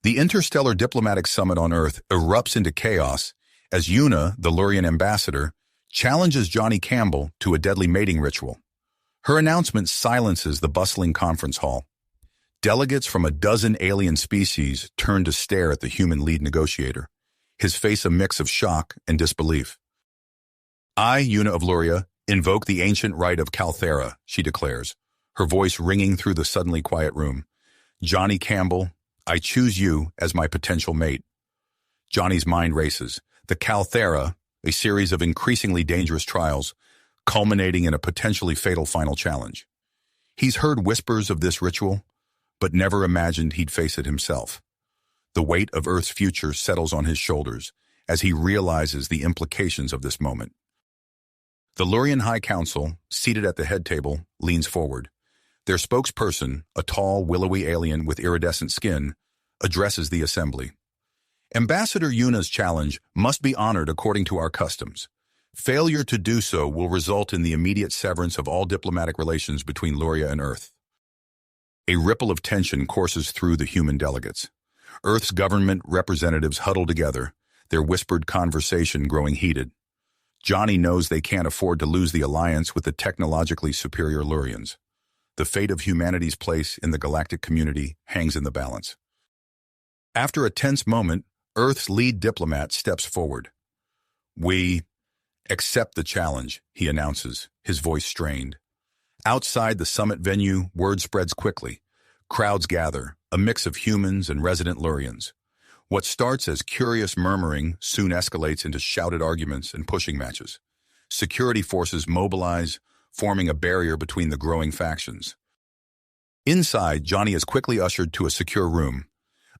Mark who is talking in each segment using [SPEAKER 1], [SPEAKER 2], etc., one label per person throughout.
[SPEAKER 1] The interstellar diplomatic summit on Earth erupts into chaos as Una, the Lurian ambassador, challenges Johnny Campbell to a deadly mating ritual. Her announcement silences the bustling conference hall. Delegates from a dozen alien species turn to stare at the human lead negotiator, his face a mix of shock and disbelief. I, Una of Luria, invoke the ancient right of Calthera, she declares, her voice ringing through the suddenly quiet room. Johnny Campbell, I choose you as my potential mate. Johnny's mind races. The Calthera, a series of increasingly dangerous trials, culminating in a potentially fatal final challenge. He's heard whispers of this ritual, but never imagined he'd face it himself. The weight of Earth's future settles on his shoulders as he realizes the implications of this moment. The Lurian High Council, seated at the head table, leans forward. Their spokesperson, a tall, willowy alien with iridescent skin, addresses the assembly. Ambassador Yuna's challenge must be honored according to our customs. Failure to do so will result in the immediate severance of all diplomatic relations between Luria and Earth. A ripple of tension courses through the human delegates. Earth's government representatives huddle together, their whispered conversation growing heated. Johnny knows they can't afford to lose the alliance with the technologically superior Lurians. The fate of humanity's place in the galactic community hangs in the balance. After a tense moment, Earth's lead diplomat steps forward. We accept the challenge, he announces, his voice strained. Outside the summit venue, word spreads quickly. Crowds gather, a mix of humans and resident Lurians. What starts as curious murmuring soon escalates into shouted arguments and pushing matches. Security forces mobilize, forming a barrier between the growing factions. Inside, Johnny is quickly ushered to a secure room.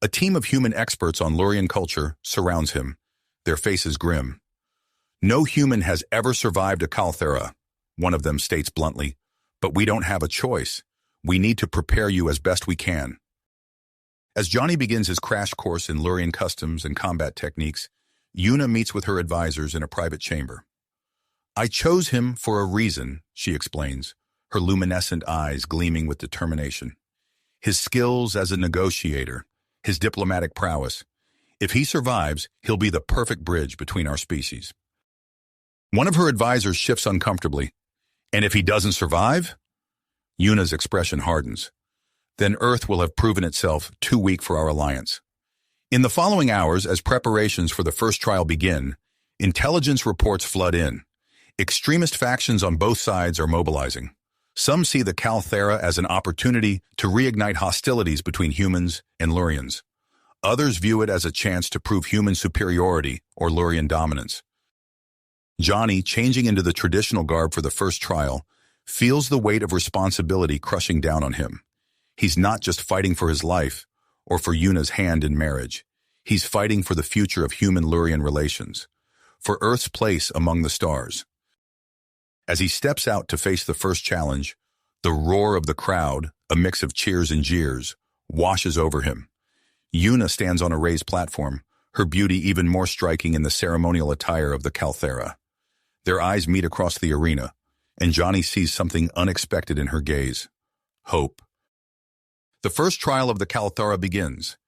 [SPEAKER 1] A team of human experts on Lurian culture surrounds him, their faces grim. No human has ever survived a Calthera, one of them states bluntly, but we don't have a choice. We need to prepare you as best we can. As Johnny begins his crash course in Lurian customs and combat techniques, Una meets with her advisors in a private chamber. I chose him for a reason, she explains, her luminescent eyes gleaming with determination. His skills as a negotiator, his diplomatic prowess. If he survives, he'll be the perfect bridge between our species. One of her advisors shifts uncomfortably. And if he doesn't survive? Una's expression hardens. Then Earth will have proven itself too weak for our alliance. In the following hours, as preparations for the first trial begin, intelligence reports flood in. Extremist factions on both sides are mobilizing. Some see the Calthera as an opportunity to reignite hostilities between humans and Lurians. Others view it as a chance to prove human superiority or Lurian dominance. Johnny, changing into the traditional garb for the first trial, feels the weight of responsibility crushing down on him. He's not just fighting for his life or for Una's hand in marriage. He's fighting for the future of human-Lurian relations, for Earth's place among the stars. As he steps out to face the first challenge, the roar of the crowd, a mix of cheers and jeers, washes over him. Una stands on a raised platform, her beauty even more striking in the ceremonial attire of the Calthera. Their eyes meet across the arena, and Johnny sees something unexpected in her gaze. Hope. The first trial of the Calthera begins,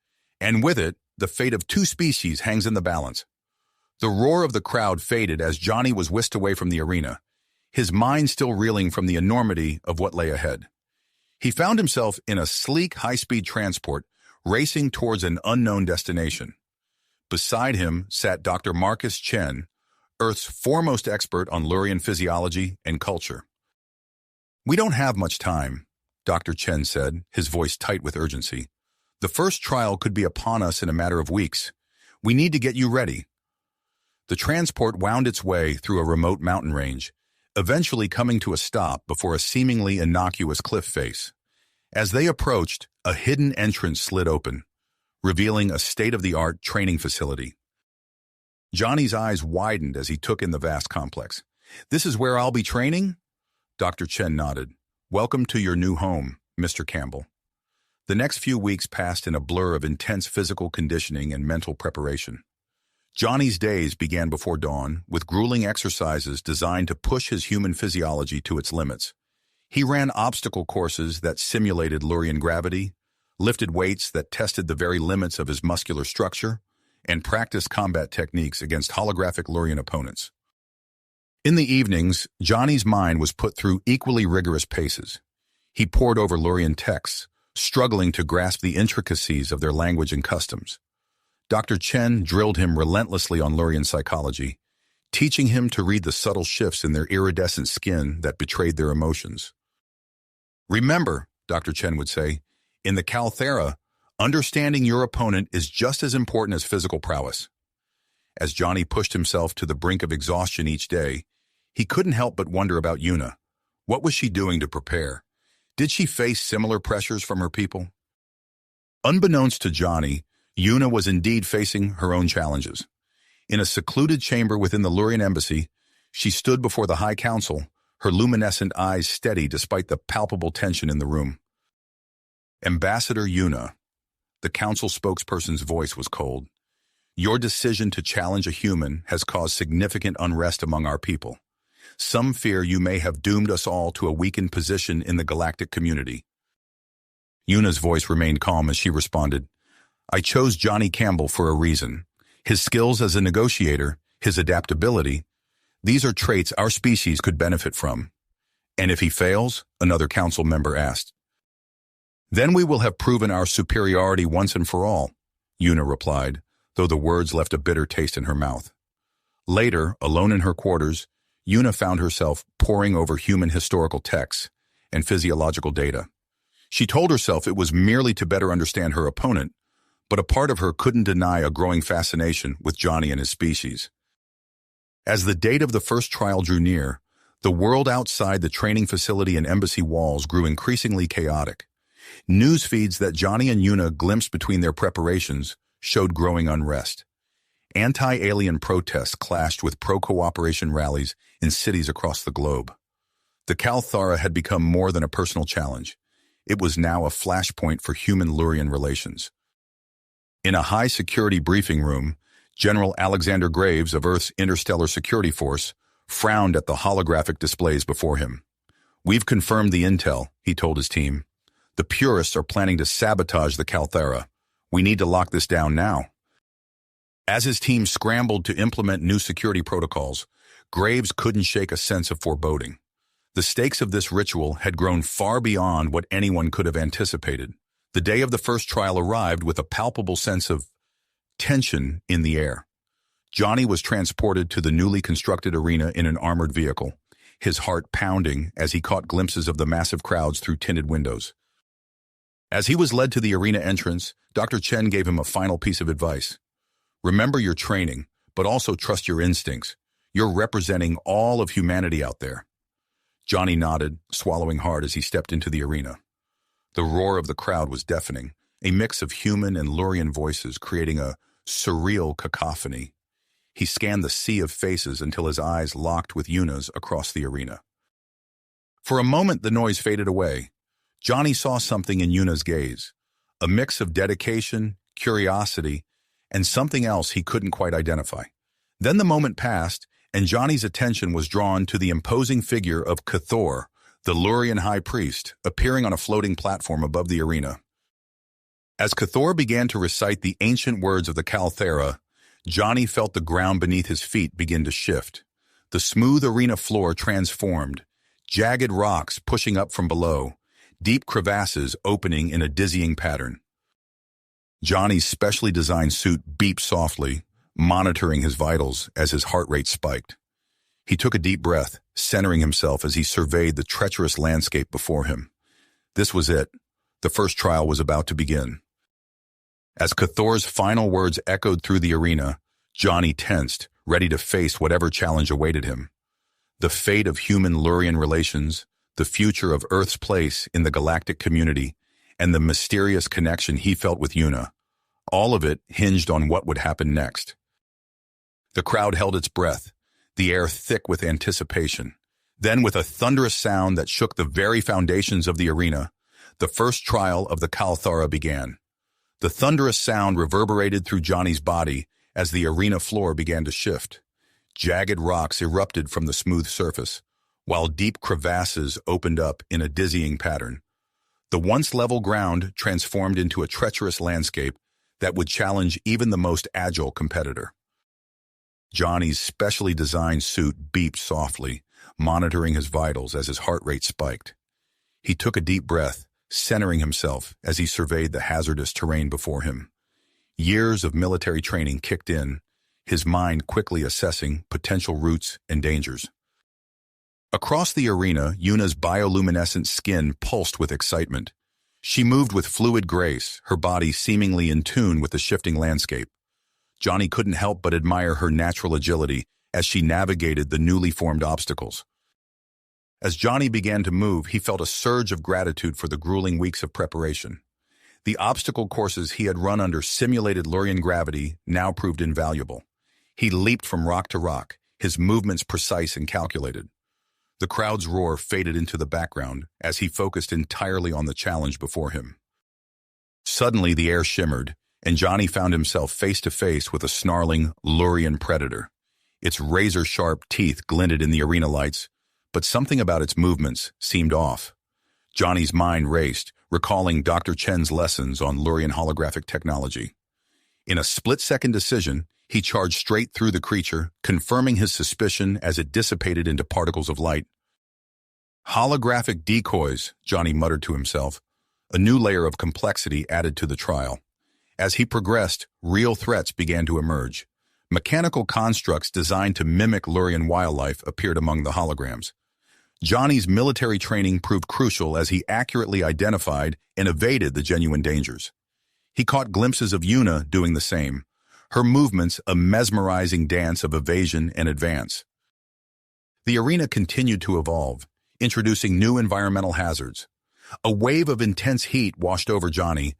[SPEAKER 1] and with it, the fate of two species hangs in the balance. The roar of the crowd faded as Johnny was whisked away from the arena, his mind still reeling from the enormity of what lay ahead. He found himself in a sleek, high-speed transport racing towards an unknown destination. Beside him sat Dr. Marcus Chen, Earth's foremost expert on Lurian physiology and culture. We don't have much time, Dr. Chen said, his voice tight with urgency. The first trial could be upon us in a matter of weeks. We need to get you ready. The transport wound its way through a remote mountain range, eventually coming to a stop before a seemingly innocuous cliff face. As they approached, a hidden entrance slid open, revealing a state-of-the-art training facility. Johnny's eyes widened as he took in the vast complex. This is where I'll be training? Dr. Chen nodded. Welcome to your new home, Mr. Campbell. The next few weeks passed in a blur of intense physical conditioning and mental preparation. Johnny's days began before dawn, with grueling exercises designed to push his human physiology to its limits. He ran obstacle courses that simulated Lurian gravity, lifted weights that tested the very limits of his muscular structure, and practiced combat techniques against holographic Lurian opponents. In the evenings, Johnny's mind was put through equally rigorous paces. He pored over Lurian texts, struggling to grasp the intricacies of their language and customs. Dr. Chen drilled him relentlessly on Lurian psychology, teaching him to read the subtle shifts in their iridescent skin that betrayed their emotions. Remember, Dr. Chen would say, in the Calthera, understanding your opponent is just as important as physical prowess. As Johnny pushed himself to the brink of exhaustion each day, he couldn't help but wonder about Yuna. What was she doing to prepare? Did she face similar pressures from her people? Unbeknownst to Johnny, Yuna was indeed facing her own challenges. In a secluded chamber within the Lurian embassy, she stood before the High Council, her luminescent eyes steady despite the palpable tension in the room. Ambassador Yuna, the council spokesperson's voice was cold. Your decision to challenge a human has caused significant unrest among our people. Some fear you may have doomed us all to a weakened position in the galactic community. Yuna's voice remained calm as she responded, I chose Johnny Campbell for a reason. His skills as a negotiator, his adaptability, these are traits our species could benefit from. And if he fails, another council member asked. Then we will have proven our superiority once and for all, Yuna replied, though the words left a bitter taste in her mouth. Later, alone in her quarters, Yuna found herself poring over human historical texts and physiological data. She told herself it was merely to better understand her opponent, but a part of her couldn't deny a growing fascination with Johnny and his species. As the date of the first trial drew near, the world outside the training facility and embassy walls grew increasingly chaotic. News feeds that Johnny and Yuna glimpsed between their preparations showed growing unrest. Anti-alien protests clashed with pro-cooperation rallies in cities across the globe. The Calthara had become more than a personal challenge. It was now a flashpoint for human-Lurian relations. In a high-security briefing room, General Alexander Graves of Earth's Interstellar Security Force frowned at the holographic displays before him. We've confirmed the intel, he told his team. The purists are planning to sabotage the Calthera. We need to lock this down now. As his team scrambled to implement new security protocols, Graves couldn't shake a sense of foreboding. The stakes of this ritual had grown far beyond what anyone could have anticipated. The day of the first trial arrived with a palpable sense of tension in the air. Johnny was transported to the newly constructed arena in an armored vehicle, his heart pounding as he caught glimpses of the massive crowds through tinted windows. As he was led to the arena entrance, Dr. Chen gave him a final piece of advice. Remember your training, but also trust your instincts. You're representing all of humanity out there. Johnny nodded, swallowing hard as he stepped into the arena. The roar of the crowd was deafening, a mix of human and Lurian voices creating a surreal cacophony. He scanned the sea of faces until his eyes locked with Yuna's across the arena. For a moment, the noise faded away. Johnny saw something in Yuna's gaze, a mix of dedication, curiosity, and something else he couldn't quite identify. Then the moment passed, and Johnny's attention was drawn to the imposing figure of Cathor, the Lurian high priest, appearing on a floating platform above the arena. As Cathor began to recite the ancient words of the Calthera, Johnny felt the ground beneath his feet begin to shift. The smooth arena floor transformed, jagged rocks pushing up from below, deep crevasses opening in a dizzying pattern. Johnny's specially designed suit beeped softly, monitoring his vitals as his heart rate spiked. He took a deep breath, centering himself as he surveyed the treacherous landscape before him. This was it. The first trial was about to begin. As Cathor's final words echoed through the arena, Johnny tensed, ready to face whatever challenge awaited him. The fate of human-Lurian relations, the future of Earth's place in the galactic community, and the mysterious connection he felt with Yuna. All of it hinged on what would happen next. The crowd held its breath, the air thick with anticipation. Then, with a thunderous sound that shook the very foundations of the arena, the first trial of the Calthara began. The thunderous sound reverberated through Johnny's body as the arena floor began to shift. Jagged rocks erupted from the smooth surface, while deep crevasses opened up in a dizzying pattern. The once level ground transformed into a treacherous landscape that would challenge even the most agile competitor. Johnny's specially designed suit beeped softly, monitoring his vitals as his heart rate spiked. He took a deep breath, centering himself as he surveyed the hazardous terrain before him. Years of military training kicked in, his mind quickly assessing potential routes and dangers. Across the arena, Yuna's bioluminescent skin pulsed with excitement. She moved with fluid grace, her body seemingly in tune with the shifting landscape. Johnny couldn't help but admire her natural agility as she navigated the newly formed obstacles. As Johnny began to move, he felt a surge of gratitude for the grueling weeks of preparation. The obstacle courses he had run under simulated Lurian gravity now proved invaluable. He leaped from rock to rock, his movements precise and calculated. The crowd's roar faded into the background as he focused entirely on the challenge before him. Suddenly, the air shimmered, and Johnny found himself face to face with a snarling Lurian predator. Its razor-sharp teeth glinted in the arena lights, but something about its movements seemed off. Johnny's mind raced, recalling Dr. Chen's lessons on Lurian holographic technology. In a split-second decision, he charged straight through the creature, confirming his suspicion as it dissipated into particles of light. Holographic decoys, Johnny muttered to himself. A new layer of complexity added to the trial. As he progressed, real threats began to emerge. Mechanical constructs designed to mimic Lurian wildlife appeared among the holograms. Johnny's military training proved crucial as he accurately identified and evaded the genuine dangers. He caught glimpses of Yuna doing the same, her movements a mesmerizing dance of evasion and advance. The arena continued to evolve, introducing new environmental hazards. A wave of intense heat washed over Johnny,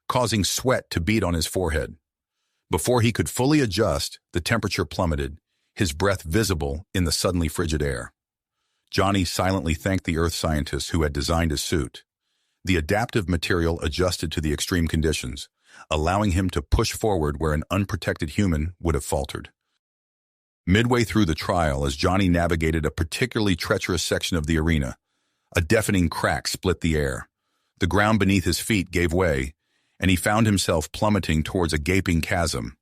[SPEAKER 1] causing sweat to bead on his forehead. Before he could fully adjust, the temperature plummeted, his breath visible in the suddenly frigid air. Johnny silently thanked the Earth scientists who had designed his suit. The adaptive material adjusted to the extreme conditions, allowing him to push forward where an unprotected human would have faltered. Midway through the trial, as Johnny navigated a particularly treacherous section of the arena, a deafening crack split the air. The ground beneath his feet gave way, and he found himself plummeting towards a gaping chasm.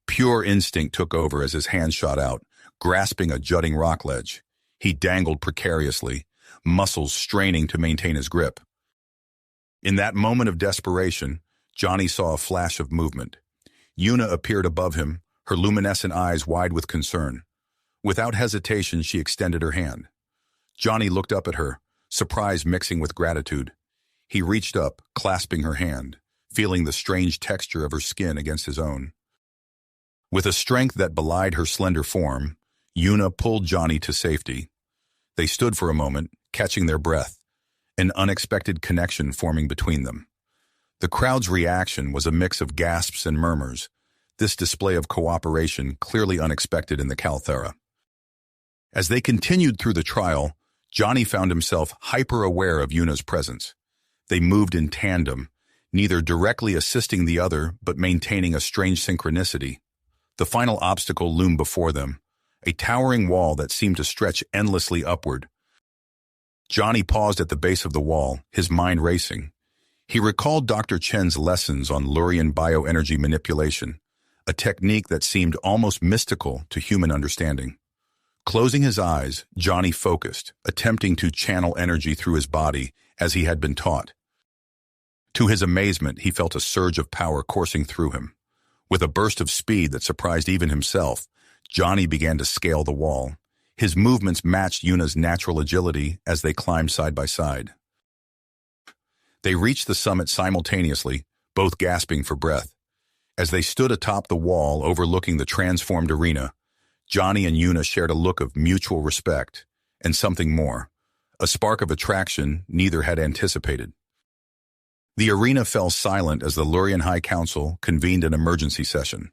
[SPEAKER 1] Pure instinct took over as his hand shot out, grasping a jutting rock ledge. He dangled precariously, muscles straining to maintain his grip. In that moment of desperation, Johnny saw a flash of movement. Yuna appeared above him, her luminescent eyes wide with concern. Without hesitation, she extended her hand. Johnny looked up at her, surprise mixing with gratitude. He reached up, clasping her hand, feeling the strange texture of her skin against his own. With a strength that belied her slender form, Yuna pulled Johnny to safety. They stood for a moment, catching their breath, an unexpected connection forming between them. The crowd's reaction was a mix of gasps and murmurs, this display of cooperation clearly unexpected in the Calthera. As they continued through the trial, Johnny found himself hyper-aware of Yuna's presence. They moved in tandem, neither directly assisting the other but maintaining a strange synchronicity. The final obstacle loomed before them, a towering wall that seemed to stretch endlessly upward. Johnny paused at the base of the wall, his mind racing. He recalled Dr. Chen's lessons on Lurian bioenergy manipulation, a technique that seemed almost mystical to human understanding. Closing his eyes, Johnny focused, attempting to channel energy through his body as he had been taught. To his amazement, he felt a surge of power coursing through him. With a burst of speed that surprised even himself, Johnny began to scale the wall. His movements matched Yuna's natural agility as they climbed side by side. They reached the summit simultaneously, both gasping for breath. As they stood atop the wall overlooking the transformed arena, Johnny and Yuna shared a look of mutual respect, and something more, a spark of attraction neither had anticipated. The arena fell silent as the Lurian High Council convened an emergency session.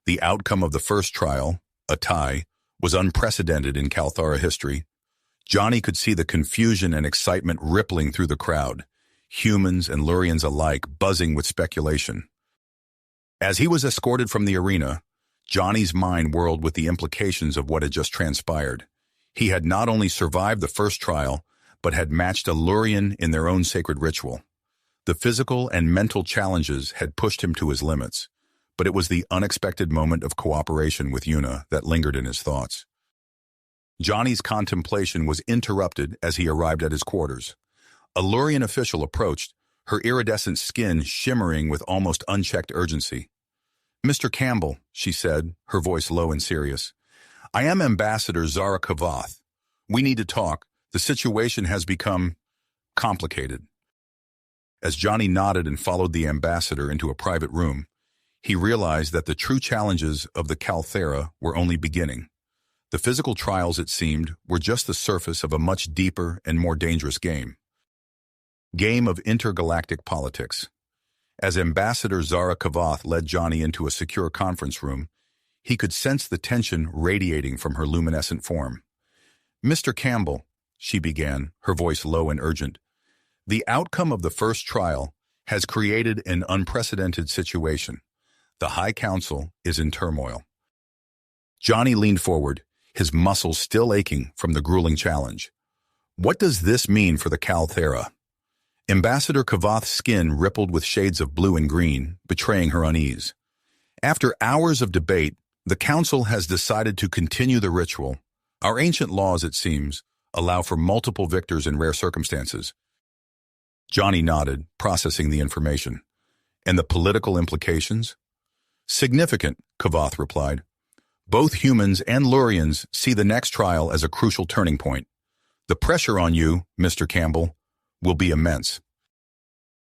[SPEAKER 1] The outcome of the first trial, a tie, was unprecedented in Calthara history. Johnny could see the confusion and excitement rippling through the crowd, humans and Lurians alike buzzing with speculation. As he was escorted from the arena, Johnny's mind whirled with the implications of what had just transpired. He had not only survived the first trial, but had matched a Lurian in their own sacred ritual. The physical and mental challenges had pushed him to his limits, but it was the unexpected moment of cooperation with Una that lingered in his thoughts. Johnny's contemplation was interrupted as he arrived at his quarters. A Lurian official approached, her iridescent skin shimmering with almost unchecked urgency. "Mr. Campbell," she said, her voice low and serious, "I am Ambassador Zara Kavath. We need to talk. The situation has become complicated." As Johnny nodded and followed the ambassador into a private room, he realized that the true challenges of the Calthera were only beginning. The physical trials, it seemed, were just the surface of a much deeper and more dangerous game of intergalactic politics. As Ambassador Zara Kavath led Johnny into a secure conference room, he could sense the tension radiating from her luminescent form. "Mr. Campbell," she began, her voice low and urgent, "the outcome of the first trial has created an unprecedented situation. The High Council is in turmoil." Johnny leaned forward, his muscles still aching from the grueling challenge. "What does this mean for the Calthera?" Ambassador Kavath's skin rippled with shades of blue and green, betraying her unease. "After hours of debate, the Council has decided to continue the ritual. Our ancient laws, it seems, allow for multiple victors in rare circumstances." Johnny nodded, processing the information. "And the political implications?" "Significant," Kavath replied. "Both humans and Lurians see the next trial as a crucial turning point. The pressure on you, Mr. Campbell, will be immense."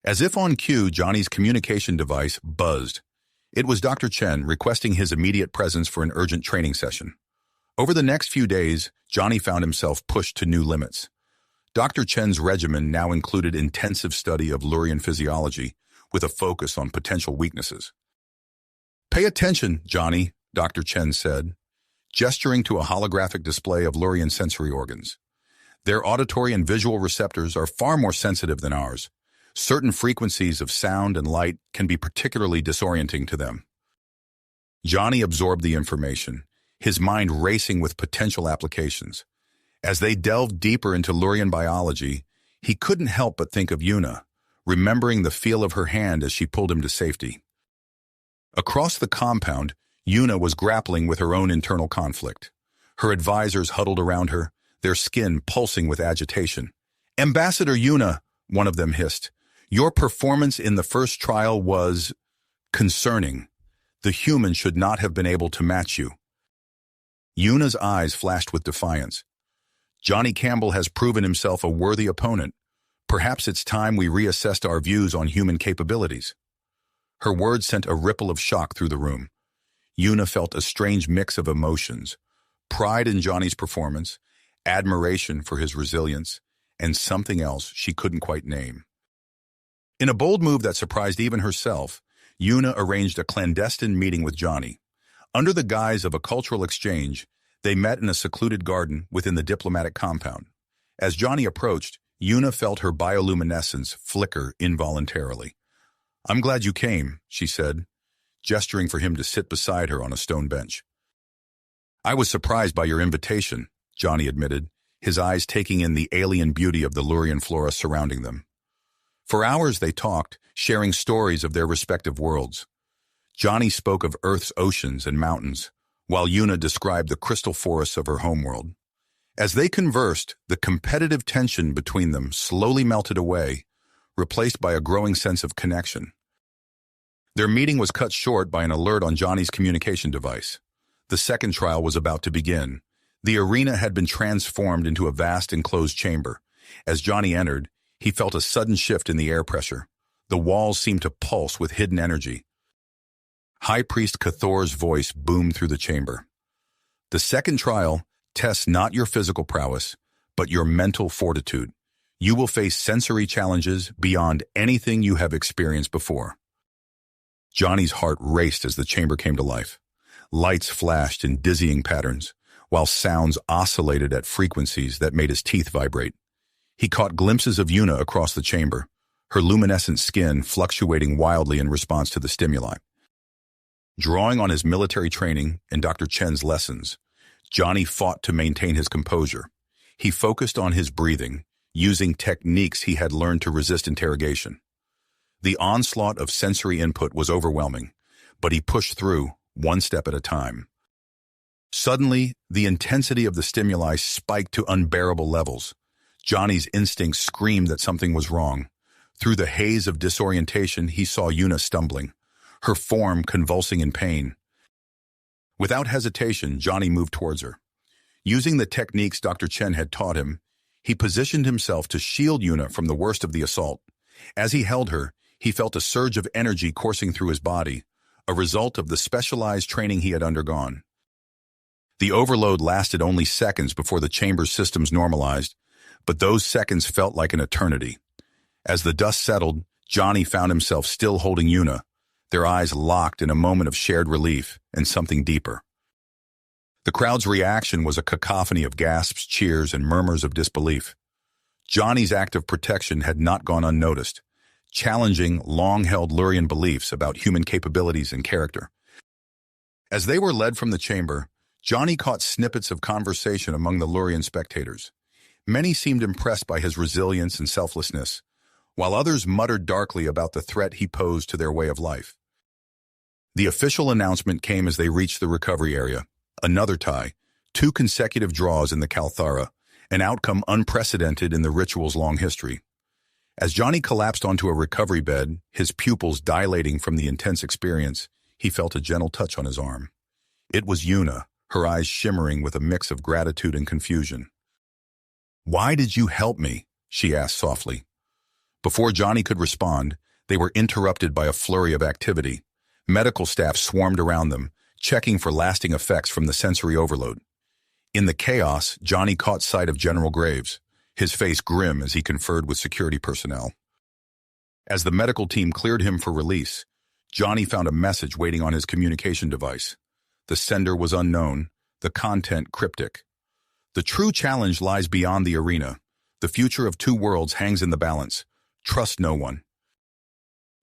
[SPEAKER 1] As if on cue, Johnny's communication device buzzed. It was Dr. Chen requesting his immediate presence for an urgent training session. Over the next few days, Johnny found himself pushed to new limits. Dr. Chen's regimen now included intensive study of Lurian physiology, with a focus on potential weaknesses. "Pay attention, Johnny," Dr. Chen said, gesturing to a holographic display of Lurian sensory organs. "Their auditory and visual receptors are far more sensitive than ours. Certain frequencies of sound and light can be particularly disorienting to them." Johnny absorbed the information, his mind racing with potential applications. As they delved deeper into Lurian biology, he couldn't help but think of Una, remembering the feel of her hand as she pulled him to safety. Across the compound, Una was grappling with her own internal conflict. Her advisors huddled around her, their skin pulsing with agitation. "Ambassador Una," one of them hissed, "your performance in the first trial was concerning. The human should not have been able to match you." Una's eyes flashed with defiance. "Johnny Campbell has proven himself a worthy opponent. Perhaps it's time we reassessed our views on human capabilities." Her words sent a ripple of shock through the room. Una felt a strange mix of emotions: pride in Johnny's performance, admiration for his resilience, and something else she couldn't quite name. In a bold move that surprised even herself, Una arranged a clandestine meeting with Johnny. Under the guise of a cultural exchange, they met in a secluded garden within the diplomatic compound. As Johnny approached, Una felt her bioluminescence flicker involuntarily. "I'm glad you came," she said, gesturing for him to sit beside her on a stone bench. "I was surprised by your invitation," Johnny admitted, his eyes taking in the alien beauty of the Lurian flora surrounding them. For hours they talked, sharing stories of their respective worlds. Johnny spoke of Earth's oceans and mountains, while Una described the crystal forests of her homeworld. As they conversed, the competitive tension between them slowly melted away, replaced by a growing sense of connection. Their meeting was cut short by an alert on Johnny's communication device. The second trial was about to begin. The arena had been transformed into a vast enclosed chamber. As Johnny entered, he felt a sudden shift in the air pressure. The walls seemed to pulse with hidden energy. High Priest Cathor's voice boomed through the chamber. "The second trial tests not your physical prowess, but your mental fortitude. You will face sensory challenges beyond anything you have experienced before." Johnny's heart raced as the chamber came to life. Lights flashed in dizzying patterns, while sounds oscillated at frequencies that made his teeth vibrate. He caught glimpses of Una across the chamber, her luminescent skin fluctuating wildly in response to the stimuli. Drawing on his military training and Dr. Chen's lessons, Johnny fought to maintain his composure. He focused on his breathing, using techniques he had learned to resist interrogation. The onslaught of sensory input was overwhelming, but he pushed through, one step at a time. Suddenly, the intensity of the stimuli spiked to unbearable levels. Johnny's instincts screamed that something was wrong. Through the haze of disorientation, he saw Una stumbling, her form convulsing in pain. Without hesitation, Johnny moved towards her. Using the techniques Dr. Chen had taught him, he positioned himself to shield Una from the worst of the assault. As he held her, he felt a surge of energy coursing through his body, a result of the specialized training he had undergone. The overload lasted only seconds before the chamber's systems normalized, but those seconds felt like an eternity. As the dust settled, Johnny found himself still holding Una, their eyes locked in a moment of shared relief and something deeper. The crowd's reaction was a cacophony of gasps, cheers, and murmurs of disbelief. Johnny's act of protection had not gone unnoticed, challenging long-held Lurian beliefs about human capabilities and character. As they were led from the chamber, Johnny caught snippets of conversation among the Lurian spectators. Many seemed impressed by his resilience and selflessness, while others muttered darkly about the threat he posed to their way of life. The official announcement came as they reached the recovery area. Another tie, 2 consecutive draws in the Kalthara, an outcome unprecedented in the ritual's long history. As Johnny collapsed onto a recovery bed, his pupils dilating from the intense experience, he felt a gentle touch on his arm. It was Una, her eyes shimmering with a mix of gratitude and confusion. "Why did you help me?" she asked softly. Before Johnny could respond, they were interrupted by a flurry of activity. Medical staff swarmed around them, checking for lasting effects from the sensory overload. In the chaos, Johnny caught sight of General Graves, his face grim as he conferred with security personnel. As the medical team cleared him for release, Johnny found a message waiting on his communication device. The sender was unknown, the content cryptic. "The true challenge lies beyond the arena. The future of 2 worlds hangs in the balance. Trust no one."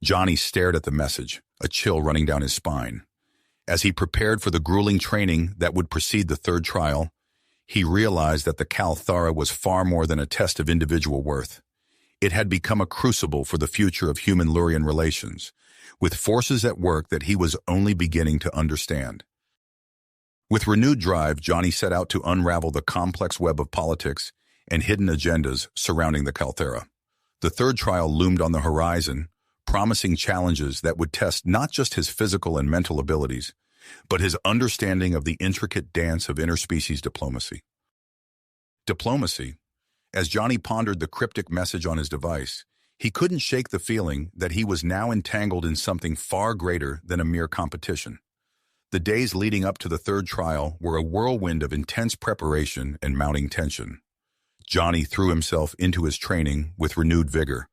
[SPEAKER 1] Johnny stared at the message, a chill running down his spine. As he prepared for the grueling training that would precede the 3rd trial, he realized that the Kalthara was far more than a test of individual worth. It had become a crucible for the future of human-Lurian relations, with forces at work that he was only beginning to understand. With renewed drive, Johnny set out to unravel the complex web of politics and hidden agendas surrounding the Kalthara. The 3rd trial loomed on the horizon, promising challenges that would test not just his physical and mental abilities, but his understanding of the intricate dance of interspecies diplomacy. Diplomacy. As Johnny pondered the cryptic message on his device, he couldn't shake the feeling that he was now entangled in something far greater than a mere competition. The days leading up to the 3rd trial were a whirlwind of intense preparation and mounting tension. Johnny threw himself into his training with renewed vigor,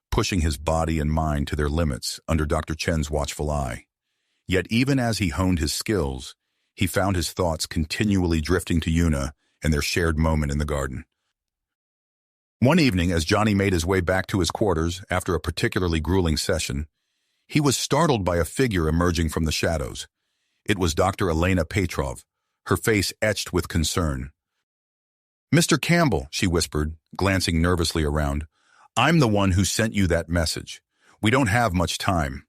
[SPEAKER 1] pushing his body and mind to their limits under Dr. Chen's watchful eye. Yet even as he honed his skills, he found his thoughts continually drifting to Una and their shared moment in the garden. One evening, as Johnny made his way back to his quarters after a particularly grueling session, he was startled by a figure emerging from the shadows. It was Dr. Elena Petrov, her face etched with concern. "Mr. Campbell," she whispered, glancing nervously around, "I'm the one who sent you that message. We don't have much time.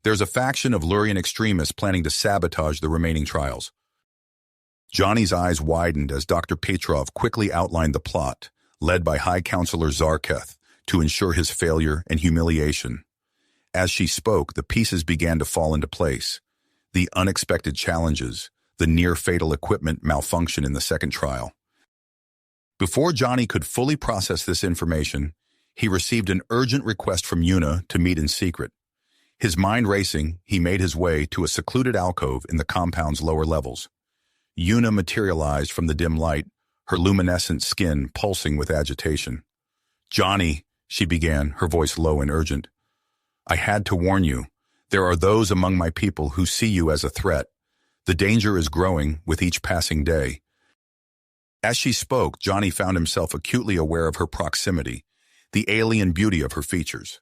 [SPEAKER 1] There's a faction of Lurian extremists planning to sabotage the remaining trials." Johnny's eyes widened as Dr. Petrov quickly outlined the plot, led by High Counselor Zarketh, to ensure his failure and humiliation. As she spoke, the pieces began to fall into place. The unexpected challenges, the near-fatal equipment malfunction in the 2nd trial. Before Johnny could fully process this information, he received an urgent request from Una to meet in secret. His mind racing, he made his way to a secluded alcove in the compound's lower levels. Una materialized from the dim light, her luminescent skin pulsing with agitation. "Johnny," she began, her voice low and urgent, "I had to warn you. There are those among my people who see you as a threat. The danger is growing with each passing day." As she spoke, Johnny found himself acutely aware of her proximity, the alien beauty of her features.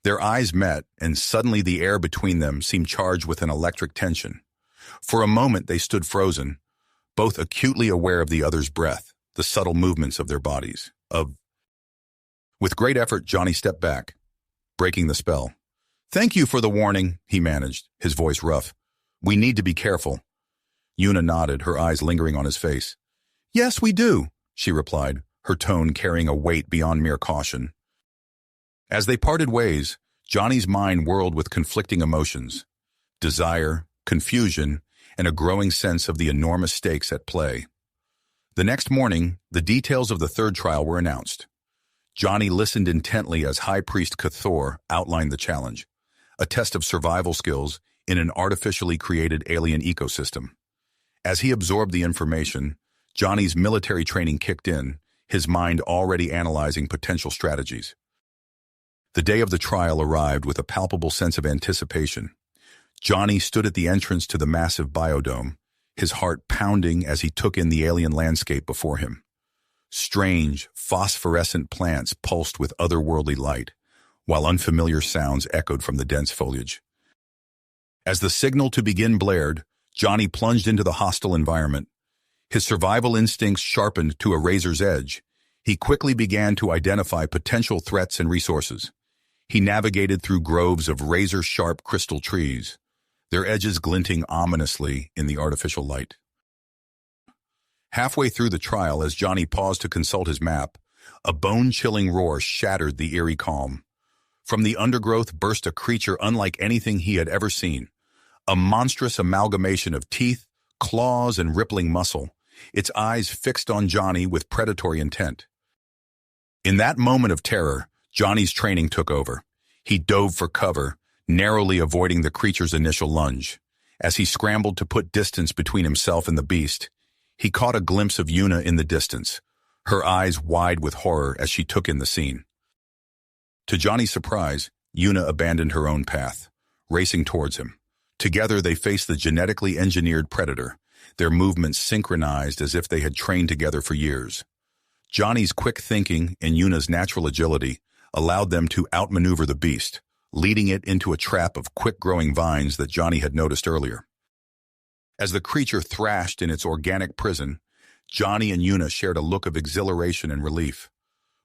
[SPEAKER 1] Their eyes met, and suddenly the air between them seemed charged with an electric tension. For a moment they stood frozen, both acutely aware of the other's breath, the subtle movements of their bodies. With great effort, Johnny stepped back, breaking the spell. "Thank you for the warning," he managed, his voice rough. "We need to be careful." Yuna nodded, her eyes lingering on his face. "Yes, we do," she replied, her tone carrying a weight beyond mere caution. As they parted ways, Johnny's mind whirled with conflicting emotions: desire, confusion, and a growing sense of the enormous stakes at play. The next morning, the details of the third trial were announced. Johnny listened intently as High Priest Cathor outlined the challenge, a test of survival skills in an artificially created alien ecosystem. As he absorbed the information, Johnny's military training kicked in, his mind already analyzing potential strategies. The day of the trial arrived with a palpable sense of anticipation. Johnny stood at the entrance to the massive biodome, his heart pounding as he took in the alien landscape before him. Strange, phosphorescent plants pulsed with otherworldly light, while unfamiliar sounds echoed from the dense foliage. As the signal to begin blared, Johnny plunged into the hostile environment. His survival instincts sharpened to a razor's edge. He quickly began to identify potential threats and resources. He navigated through groves of razor-sharp crystal trees, their edges glinting ominously in the artificial light. Halfway through the trial, as Johnny paused to consult his map, a bone-chilling roar shattered the eerie calm. From the undergrowth burst a creature unlike anything he had ever seen, a monstrous amalgamation of teeth, claws, and rippling muscle, its eyes fixed on Johnny with predatory intent. In that moment of terror, Johnny's training took over. He dove for cover, narrowly avoiding the creature's initial lunge. As he scrambled to put distance between himself and the beast, he caught a glimpse of Yuna in the distance, her eyes wide with horror as she took in the scene. To Johnny's surprise, Yuna abandoned her own path, racing towards him. Together they faced the genetically engineered predator, their movements synchronized as if they had trained together for years. Johnny's quick thinking and Yuna's natural agility allowed them to outmaneuver the beast, leading it into a trap of quick-growing vines that Johnny had noticed earlier. As the creature thrashed in its organic prison, Johnny and Yuna shared a look of exhilaration and relief.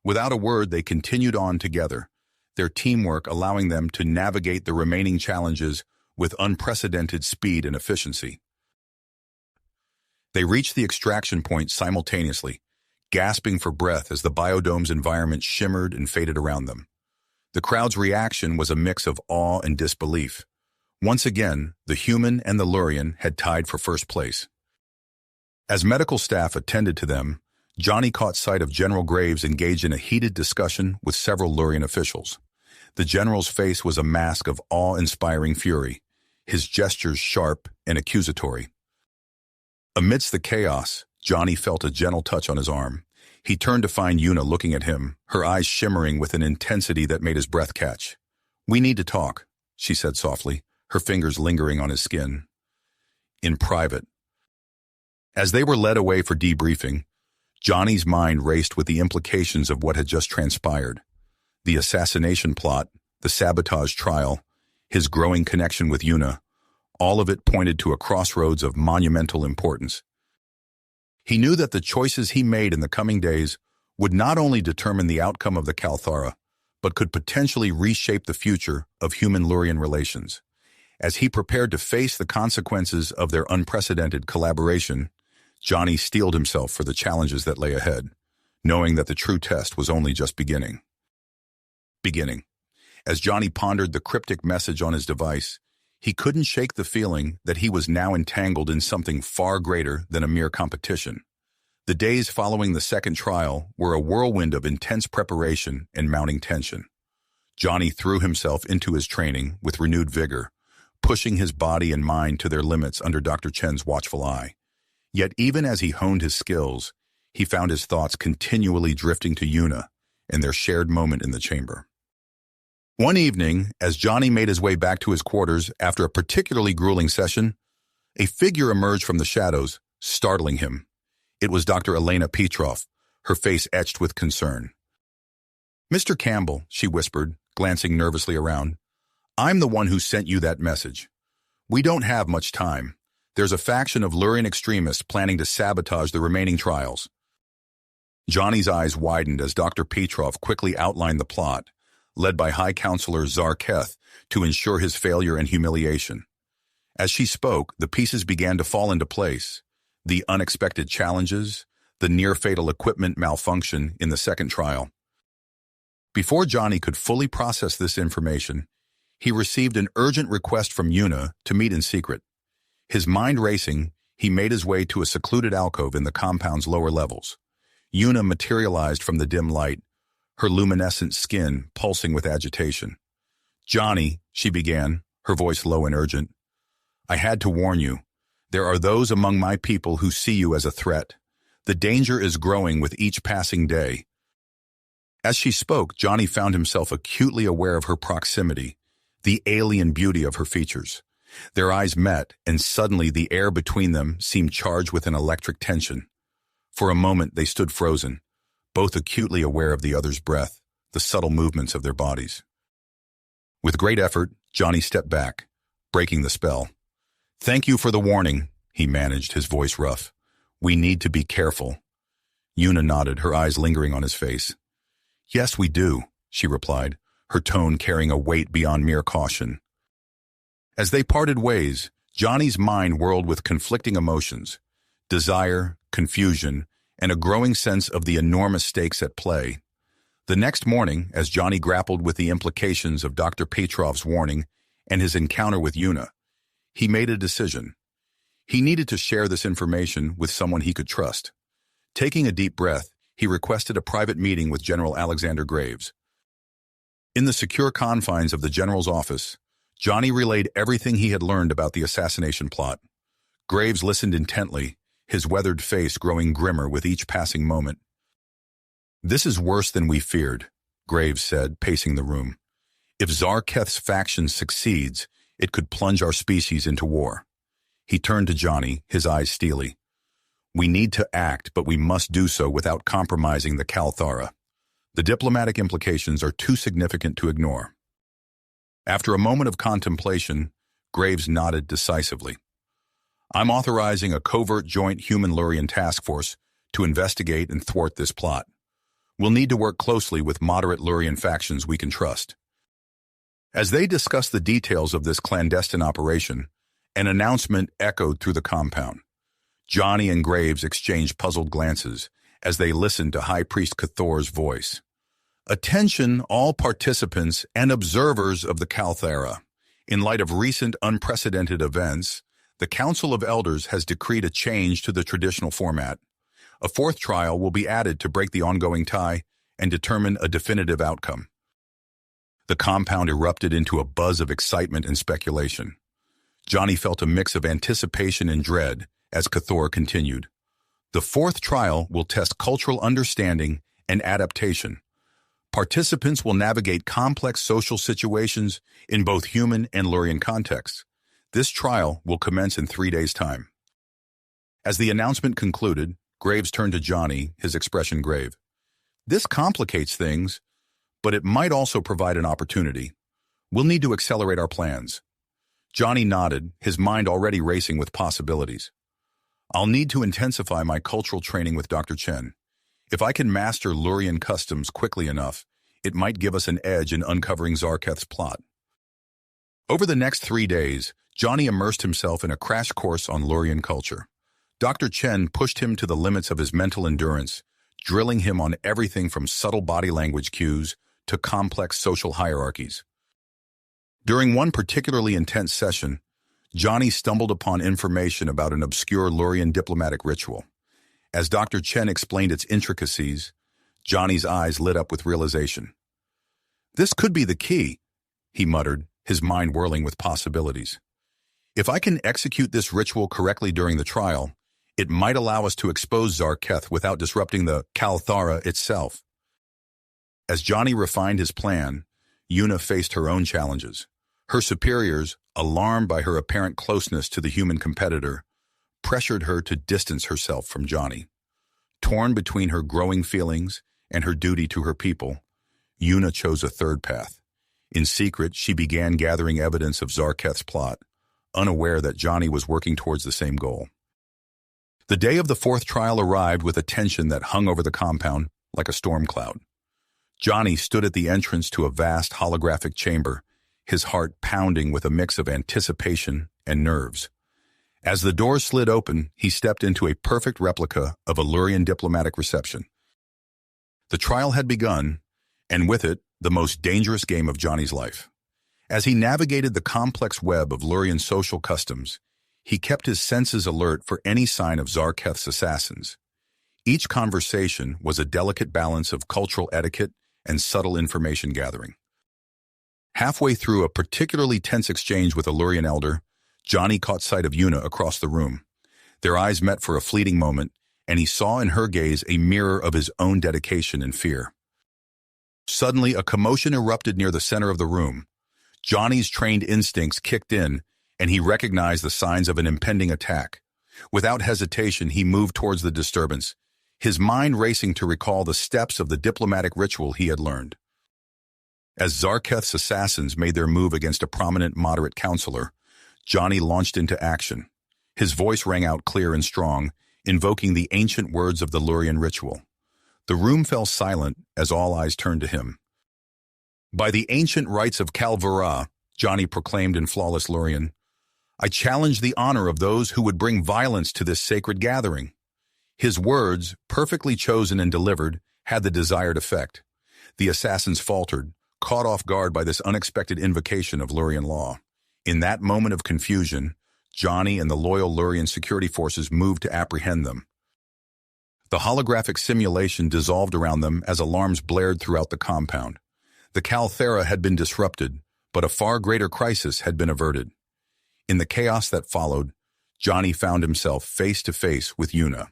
[SPEAKER 1] Without a word, they continued on together, their teamwork allowing them to navigate the remaining challenges with unprecedented speed and efficiency. They reached the extraction point simultaneously, gasping for breath as the biodome's environment shimmered and faded around them. The crowd's reaction was a mix of awe and disbelief. Once again, the human and the Lurian had tied for first place. As medical staff attended to them, Johnny caught sight of General Graves engaged in a heated discussion with several Lurian officials. The general's face was a mask of awe-inspiring fury, his gestures sharp and accusatory. Amidst the chaos, Johnny felt a gentle touch on his arm. He turned to find Yuna looking at him, her eyes shimmering with an intensity that made his breath catch. "We need to talk," she said softly, her fingers lingering on his skin. "In private." As they were led away for debriefing, Johnny's mind raced with the implications of what had just transpired. The assassination plot, the sabotage trial, his growing connection with Yuna, all of it pointed to a crossroads of monumental importance. He knew that the choices he made in the coming days would not only determine the outcome of the Kalthara, but could potentially reshape the future of human-Lurian relations. As he prepared to face the consequences of their unprecedented collaboration, Johnny steeled himself for the challenges that lay ahead, knowing that the true test was only just beginning. As Johnny pondered the cryptic message on his device, he couldn't shake the feeling that he was now entangled in something far greater than a mere competition. The days following the second trial were a whirlwind of intense preparation and mounting tension. Johnny threw himself into his training with renewed vigor, pushing his body and mind to their limits under Dr. Chen's watchful eye. Yet even as he honed his skills, he found his thoughts continually drifting to Yuna and their shared moment in the chamber. One evening, as Johnny made his way back to his quarters after a particularly grueling session, a figure emerged from the shadows, startling him. It was Dr. Elena Petrov, her face etched with concern. "Mr. Campbell," she whispered, glancing nervously around, "I'm the one who sent you that message. We don't have much time. There's a faction of Lurian extremists planning to sabotage the remaining trials." Johnny's eyes widened as Dr. Petrov quickly outlined the plot, led by High Counselor Zarketh, to ensure his failure and humiliation. As she spoke, the pieces began to fall into place. The unexpected challenges, the near-fatal equipment malfunction in the second trial. Before Johnny could fully process this information, he received an urgent request from Una to meet in secret. His mind racing, he made his way to a secluded alcove in the compound's lower levels. Una materialized from the dim light, her luminescent skin pulsing with agitation. "Johnny," she began, her voice low and urgent, "I had to warn you. There are those among my people who see you as a threat. The danger is growing with each passing day." As she spoke, Johnny found himself acutely aware of her proximity, the alien beauty of her features. Their eyes met, and suddenly the air between them seemed charged with an electric tension. For a moment they stood frozen, both acutely aware of the other's breath, the subtle movements of their bodies. With great effort, Johnny stepped back, breaking the spell. "Thank you for the warning," he managed, his voice rough. "We need to be careful." Una nodded, her eyes lingering on his face. "Yes, we do," she replied, her tone carrying a weight beyond mere caution. As they parted ways, Johnny's mind whirled with conflicting emotions, desire, confusion, and a growing sense of the enormous stakes at play. The next morning, as Johnny grappled with the implications of Dr. Petrov's warning and his encounter with Una, he made a decision. He needed to share this information with someone he could trust. Taking a deep breath, he requested a private meeting with General Alexander Graves. In the secure confines of the general's office, Johnny relayed everything he had learned about the assassination plot. Graves listened intently, his weathered face growing grimmer with each passing moment. "This is worse than we feared," Graves said, pacing the room. "If Zarketh's faction succeeds, it could plunge our species into war." He turned to Johnny, his eyes steely. "We need to act, but we must do so without compromising the Kalthara. The diplomatic implications are too significant to ignore." After a moment of contemplation, Graves nodded decisively. "I'm authorizing a covert joint human-Lurian task force to investigate and thwart this plot. We'll need to work closely with moderate Lurian factions we can trust." As they discussed the details of this clandestine operation, an announcement echoed through the compound. Johnny and Graves exchanged puzzled glances as they listened to High Priest Cathor's voice. "Attention all participants and observers of the Kalthara. In light of recent unprecedented events, the Council of Elders has decreed a change to the traditional format. A fourth trial will be added to break the ongoing tie and determine a definitive outcome." The compound erupted into a buzz of excitement and speculation. Johnny felt a mix of anticipation and dread as Cathor continued. "The fourth trial will test cultural understanding and adaptation. Participants will navigate complex social situations in both human and Lurian contexts. This trial will commence in 3 days' time." As the announcement concluded, Graves turned to Johnny, his expression grave. "This complicates things, but it might also provide an opportunity. We'll need to accelerate our plans." Johnny nodded, his mind already racing with possibilities. "I'll need to intensify my cultural training with Dr. Chen. If I can master Lurian customs quickly enough, it might give us an edge in uncovering Zarketh's plot." Over the next 3 days, Johnny immersed himself in a crash course on Lurian culture. Dr. Chen pushed him to the limits of his mental endurance, drilling him on everything from subtle body language cues to complex social hierarchies. During one particularly intense session, Johnny stumbled upon information about an obscure Lurian diplomatic ritual. As Dr. Chen explained its intricacies, Johnny's eyes lit up with realization. "This could be the key," he muttered, his mind whirling with possibilities. "If I can execute this ritual correctly during the trial, it might allow us to expose Zarketh without disrupting the Kalthara itself." As Johnny refined his plan, Una faced her own challenges. Her superiors, alarmed by her apparent closeness to the human competitor, pressured her to distance herself from Johnny. Torn between her growing feelings and her duty to her people, Una chose a third path. In secret, she began gathering evidence of Zarketh's plot, unaware that Johnny was working towards the same goal. The day of the fourth trial arrived with a tension that hung over the compound like a storm cloud. Johnny stood at the entrance to a vast holographic chamber, his heart pounding with a mix of anticipation and nerves. As the door slid open, he stepped into a perfect replica of a Lurian diplomatic reception. The trial had begun, and with it, the most dangerous game of Johnny's life. As he navigated the complex web of Lurian social customs, he kept his senses alert for any sign of Zarketh's assassins. Each conversation was a delicate balance of cultural etiquette and subtle information gathering. Halfway through a particularly tense exchange with a Lurian elder, Johnny caught sight of Una across the room. Their eyes met for a fleeting moment, and he saw in her gaze a mirror of his own dedication and fear. Suddenly, a commotion erupted near the center of the room. Johnny's trained instincts kicked in, and he recognized the signs of an impending attack. Without hesitation, he moved towards the disturbance, his mind racing to recall the steps of the diplomatic ritual he had learned. As Zarketh's assassins made their move against a prominent moderate counselor, Johnny launched into action. His voice rang out clear and strong, invoking the ancient words of the Lurian ritual. The room fell silent as all eyes turned to him. "By the ancient rites of Kalvara," Johnny proclaimed in flawless Lurian, "I challenge the honor of those who would bring violence to this sacred gathering." His words, perfectly chosen and delivered, had the desired effect. The assassins faltered, caught off guard by this unexpected invocation of Lurian law. In that moment of confusion, Johnny and the loyal Lurian security forces moved to apprehend them. The holographic simulation dissolved around them as alarms blared throughout the compound. The Kalthera had been disrupted, but a far greater crisis had been averted. In the chaos that followed, Johnny found himself face to face with Una.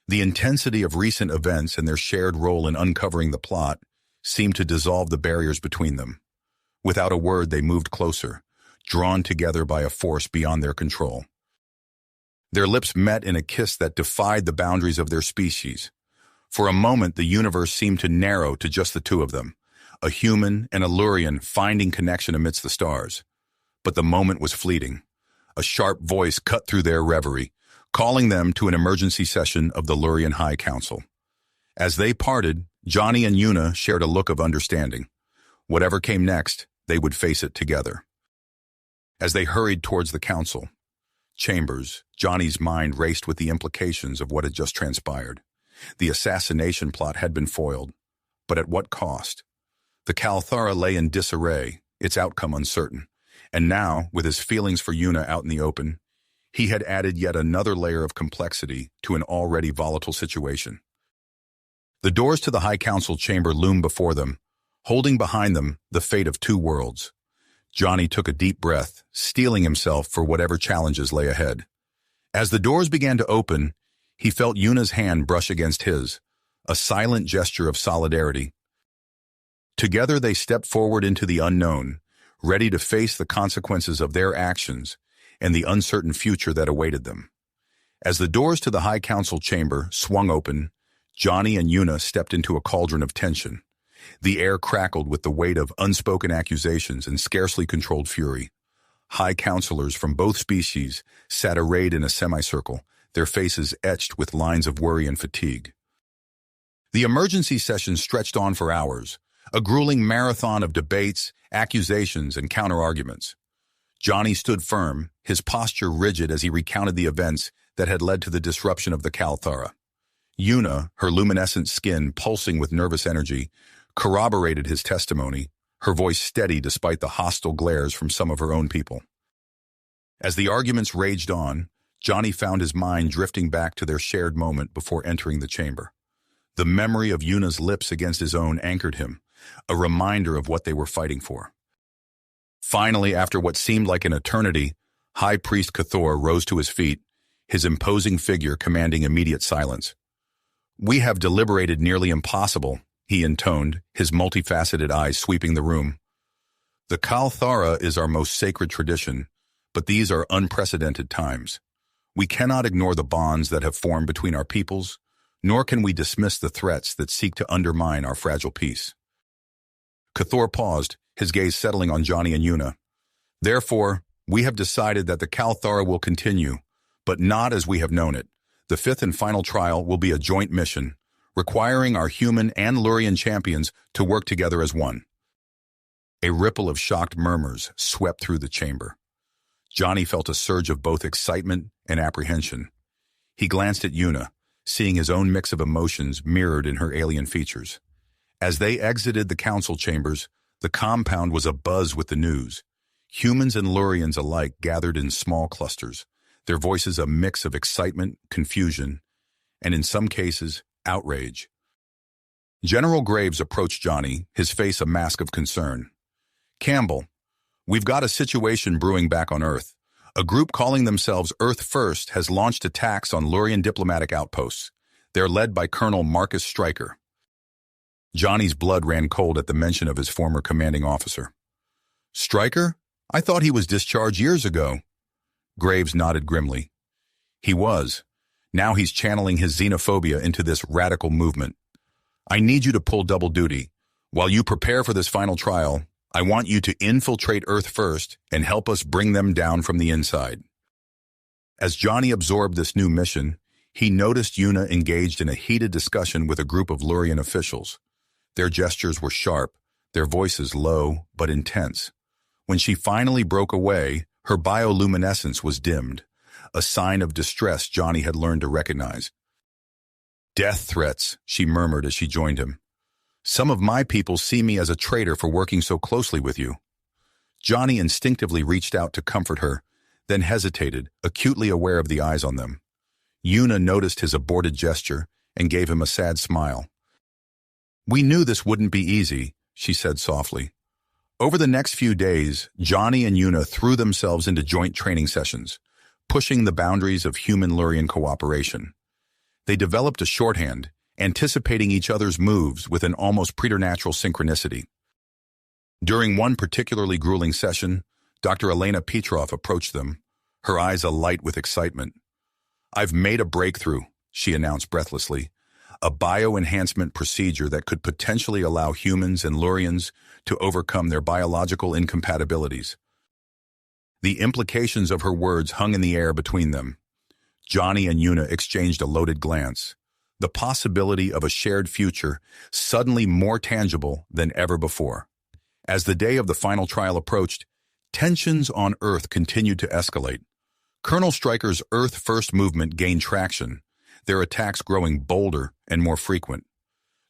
[SPEAKER 1] The intensity of recent events and their shared role in uncovering the plot seemed to dissolve the barriers between them. Without a word, they moved closer, drawn together by a force beyond their control. Their lips met in a kiss that defied the boundaries of their species. For a moment, the universe seemed to narrow to just the two of them, a human and a Lurian finding connection amidst the stars. But the moment was fleeting. A sharp voice cut through their reverie, calling them to an emergency session of the Lurian High Council. As they parted, Johnny and Una shared a look of understanding. Whatever came next, they would face it together. As they hurried towards the council chambers, Johnny's mind raced with the implications of what had just transpired. The assassination plot had been foiled, but at what cost? The Kalthara lay in disarray, its outcome uncertain. And now, with his feelings for Una out in the open, he had added yet another layer of complexity to an already volatile situation. The doors to the High Council chamber loomed before them, holding behind them the fate of two worlds. Johnny took a deep breath, steeling himself for whatever challenges lay ahead. As the doors began to open, he felt Una's hand brush against his, a silent gesture of solidarity. Together they stepped forward into the unknown, ready to face the consequences of their actions and the uncertain future that awaited them. As the doors to the High Council chamber swung open, Johnny and Una stepped into a cauldron of tension. The air crackled with the weight of unspoken accusations and scarcely controlled fury. High counselors from both species sat arrayed in a semicircle, their faces etched with lines of worry and fatigue. The emergency session stretched on for hours, a grueling marathon of debates, accusations, and counter-arguments. Johnny stood firm, his posture rigid as he recounted the events that had led to the disruption of the Kalthara. Una, her luminescent skin pulsing with nervous energy, corroborated his testimony, her voice steady despite the hostile glares from some of her own people. As the arguments raged on, Johnny found his mind drifting back to their shared moment before entering the chamber. The memory of Una's lips against his own anchored him, a reminder of what they were fighting for. Finally, after what seemed like an eternity, High Priest Cathor rose to his feet, his imposing figure commanding immediate silence. "We have deliberated nearly impossible," he intoned, his multifaceted eyes sweeping the room. "The Kalthara is our most sacred tradition, but these are unprecedented times. We cannot ignore the bonds that have formed between our peoples, nor can we dismiss the threats that seek to undermine our fragile peace." Cathor paused, his gaze settling on Johnny and Una. "Therefore, we have decided that the Kalthara will continue, but not as we have known it. The fifth and final trial will be a joint mission, requiring our human and Lurian champions to work together as one." A ripple of shocked murmurs swept through the chamber. Johnny felt a surge of both excitement and apprehension. He glanced at Una, seeing his own mix of emotions mirrored in her alien features. As they exited the council chambers, the compound was abuzz with the news. Humans and Lurians alike gathered in small clusters, their voices a mix of excitement, confusion, and in some cases, outrage. General Graves approached Johnny, his face a mask of concern. "Campbell, we've got a situation brewing back on Earth. A group calling themselves Earth First has launched attacks on Lurian diplomatic outposts. They're led by Colonel Marcus Stryker." Johnny's blood ran cold at the mention of his former commanding officer. "Stryker? I thought he was discharged years ago." Graves nodded grimly. "He was. Now he's channeling his xenophobia into this radical movement. I need you to pull double duty. While you prepare for this final trial, I want you to infiltrate Earth First and help us bring them down from the inside." As Johnny absorbed this new mission, he noticed Una engaged in a heated discussion with a group of Lurian officials. Their gestures were sharp, their voices low but intense. When she finally broke away, her bioluminescence was dimmed, a sign of distress Johnny had learned to recognize. "Death threats," she murmured as she joined him. "Some of my people see me as a traitor for working so closely with you." Johnny instinctively reached out to comfort her, then hesitated, acutely aware of the eyes on them. Una noticed his aborted gesture and gave him a sad smile. "We knew this wouldn't be easy," she said softly. Over the next few days, Johnny and Una threw themselves into joint training sessions, pushing the boundaries of human-Lurian cooperation. They developed a shorthand, anticipating each other's moves with an almost preternatural synchronicity. During one particularly grueling session, Dr. Elena Petrov approached them, her eyes alight with excitement. "I've made a breakthrough," she announced breathlessly, "a bioenhancement procedure that could potentially allow humans and Lurians to overcome their biological incompatibilities." The implications of her words hung in the air between them. Johnny and Una exchanged a loaded glance, the possibility of a shared future suddenly more tangible than ever before. As the day of the final trial approached, tensions on Earth continued to escalate. Colonel Stryker's Earth First movement gained traction, their attacks growing bolder and more frequent.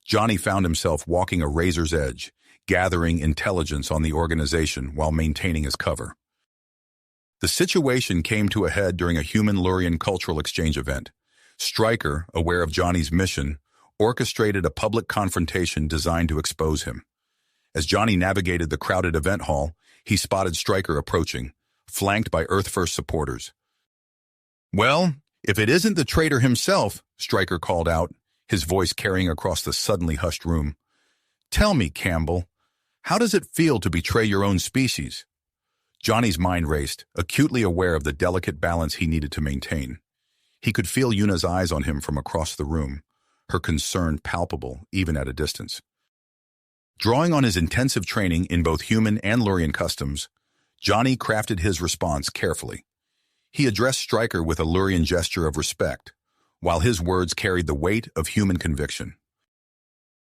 [SPEAKER 1] Johnny found himself walking a razor's edge, gathering intelligence on the organization while maintaining his cover. The situation came to a head during a human-Lurian cultural exchange event. Stryker, aware of Johnny's mission, orchestrated a public confrontation designed to expose him. As Johnny navigated the crowded event hall, he spotted Stryker approaching, flanked by Earth First supporters. "Well, if it isn't the traitor himself," Stryker called out, his voice carrying across the suddenly hushed room. "Tell me, Campbell, how does it feel to betray your own species?" Johnny's mind raced, acutely aware of the delicate balance he needed to maintain. He could feel Una's eyes on him from across the room, her concern palpable even at a distance. Drawing on his intensive training in both human and Lurian customs, Johnny crafted his response carefully. He addressed Stryker with a Lurian gesture of respect, while his words carried the weight of human conviction.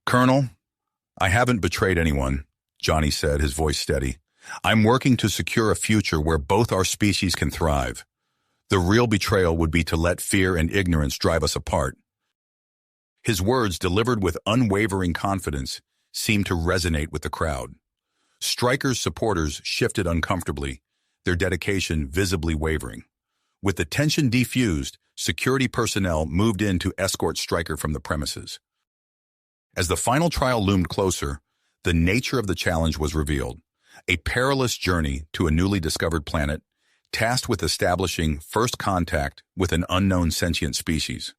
[SPEAKER 1] "Colonel, I haven't betrayed anyone," Johnny said, his voice steady. "I'm working to secure a future where both our species can thrive. The real betrayal would be to let fear and ignorance drive us apart." His words, delivered with unwavering confidence, seemed to resonate with the crowd. Stryker's supporters shifted uncomfortably, their dedication visibly wavering. With the tension defused, security personnel moved in to escort Stryker from the premises. As the final trial loomed closer, the nature of the challenge was revealed. A perilous journey to a newly discovered planet, tasked with establishing first contact with an unknown sentient species.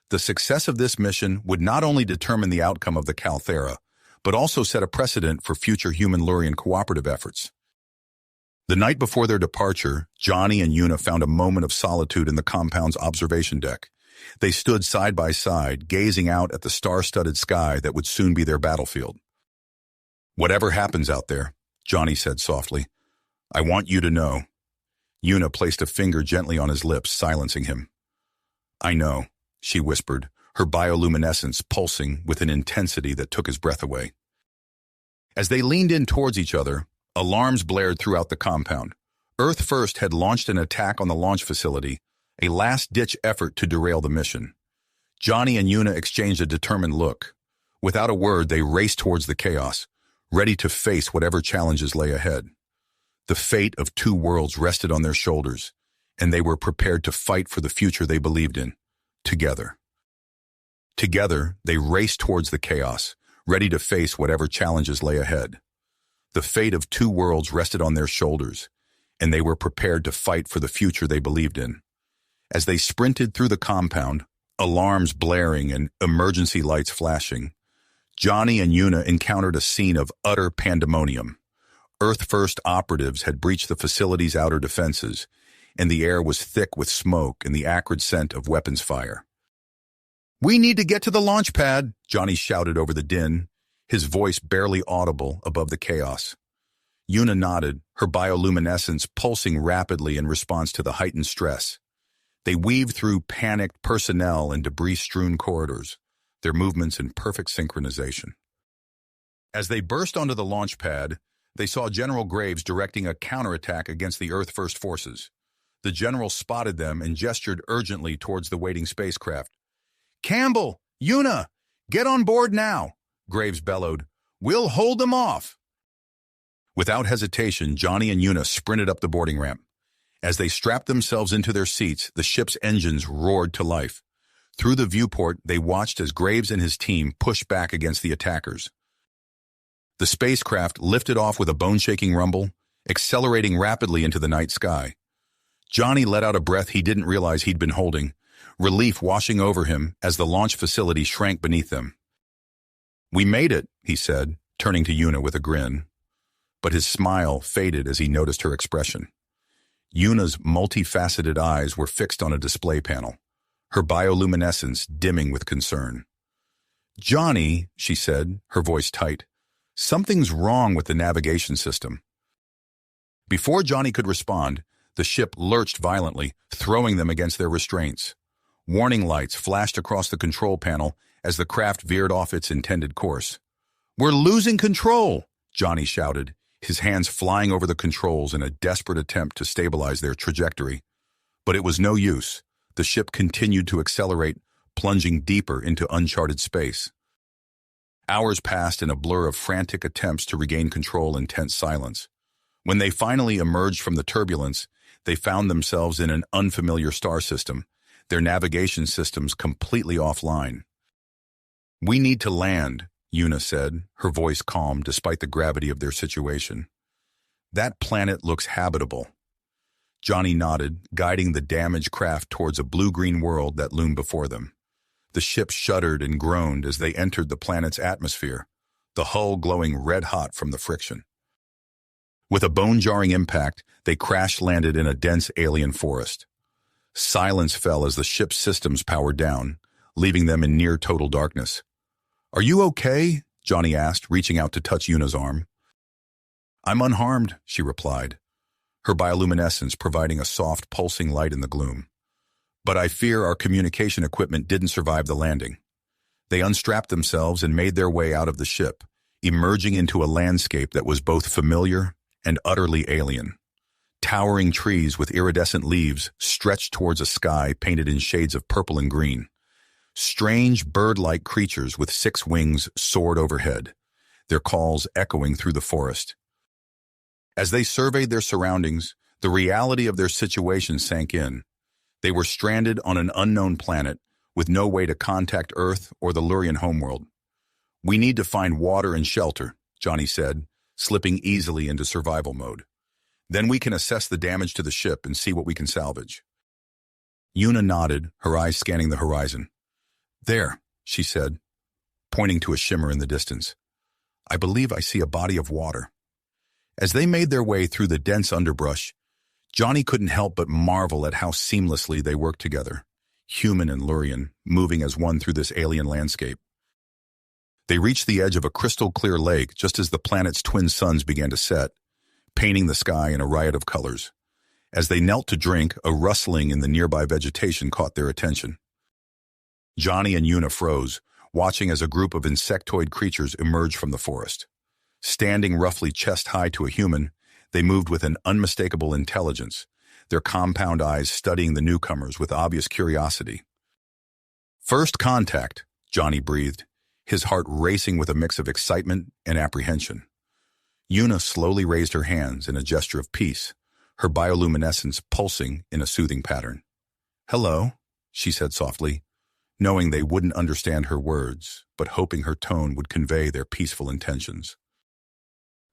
[SPEAKER 1] The success of this mission would not only determine the outcome of the Calthera, but also set a precedent for future human-Lurian cooperative efforts. The night before their departure, Johnny and Una found a moment of solitude in the compound's observation deck. They stood side by side, gazing out at the star-studded sky that would soon be their battlefield. "Whatever happens out there," Johnny said softly, "I want you to know." Una placed a finger gently on his lips, silencing him. "I know," she whispered, her bioluminescence pulsing with an intensity that took his breath away. As they leaned in towards each other, alarms blared throughout the compound. Earth First had launched an attack on the launch facility, a last-ditch effort to derail the mission. Johnny and Una exchanged a determined look. Without a word, they raced towards the chaos, ready to face whatever challenges lay ahead. The fate of two worlds rested on their shoulders, and they were prepared to fight for the future they believed in, together. Together, they raced towards the chaos, ready to face whatever challenges lay ahead. The fate of two worlds rested on their shoulders, and they were prepared to fight for the future they believed in. As they sprinted through the compound, alarms blaring and emergency lights flashing, Johnny and Una encountered a scene of utter pandemonium. Earth First operatives had breached the facility's outer defenses, and the air was thick with smoke and the acrid scent of weapons fire. "We need to get to the launch pad," Johnny shouted over the din, his voice barely audible above the chaos. Una nodded, her bioluminescence pulsing rapidly in response to the heightened stress. They weaved through panicked personnel and debris-strewn corridors, their movements in perfect synchronization. As they burst onto the launch pad, they saw General Graves directing a counterattack against the Earth First forces. The general spotted them and gestured urgently towards the waiting spacecraft. "Campbell! Una! Get on board now!" Graves bellowed. "We'll hold them off!" Without hesitation, Johnny and Una sprinted up the boarding ramp. As they strapped themselves into their seats, the ship's engines roared to life. Through the viewport, they watched as Graves and his team pushed back against the attackers. The spacecraft lifted off with a bone-shaking rumble, accelerating rapidly into the night sky. Johnny let out a breath he didn't realize he'd been holding, relief washing over him as the launch facility shrank beneath them. "We made it," he said, turning to Una with a grin. But his smile faded as he noticed her expression. Una's multifaceted eyes were fixed on a display panel, her bioluminescence dimming with concern. "Johnny," she said, her voice tight, "something's wrong with the navigation system." Before Johnny could respond, the ship lurched violently, throwing them against their restraints. Warning lights flashed across the control panel as the craft veered off its intended course. "We're losing control!" Johnny shouted, his hands flying over the controls in a desperate attempt to stabilize their trajectory. But it was no use. The ship continued to accelerate, plunging deeper into uncharted space. Hours passed in a blur of frantic attempts to regain control in tense silence. When they finally emerged from the turbulence, they found themselves in an unfamiliar star system, their navigation systems completely offline. "We need to land," Una said, her voice calm despite the gravity of their situation. "That planet looks habitable." Johnny nodded, guiding the damaged craft towards a blue-green world that loomed before them. The ship shuddered and groaned as they entered the planet's atmosphere, the hull glowing red-hot from the friction. With a bone-jarring impact, they crash-landed in a dense alien forest. Silence fell as the ship's systems powered down, leaving them in near-total darkness. "Are you okay?" Johnny asked, reaching out to touch Una's arm. "I'm unharmed," she replied, her bioluminescence providing a soft, pulsing light in the gloom. "But I fear our communication equipment didn't survive the landing." They unstrapped themselves and made their way out of the ship, emerging into a landscape that was both familiar and utterly alien. Towering trees with iridescent leaves stretched towards a sky painted in shades of purple and green. Strange bird-like creatures with 6 wings soared overhead, their calls echoing through the forest. As they surveyed their surroundings, the reality of their situation sank in. They were stranded on an unknown planet with no way to contact Earth or the Lurian homeworld. "We need to find water and shelter," Johnny said, slipping easily into survival mode. "Then we can assess the damage to the ship and see what we can salvage." Una nodded, her eyes scanning the horizon. "There," she said, pointing to a shimmer in the distance. "I believe I see a body of water." As they made their way through the dense underbrush, Johnny couldn't help but marvel at how seamlessly they worked together, human and Lurian, moving as one through this alien landscape. They reached the edge of a crystal-clear lake just as the planet's twin suns began to set, painting the sky in a riot of colors. As they knelt to drink, a rustling in the nearby vegetation caught their attention. Johnny and Una froze, watching as a group of insectoid creatures emerged from the forest. Standing roughly chest-high to a human, they moved with an unmistakable intelligence, their compound eyes studying the newcomers with obvious curiosity. "First contact," Johnny breathed, his heart racing with a mix of excitement and apprehension. Una slowly raised her hands in a gesture of peace, her bioluminescence pulsing in a soothing pattern. "Hello," she said softly, knowing they wouldn't understand her words, but hoping her tone would convey their peaceful intentions.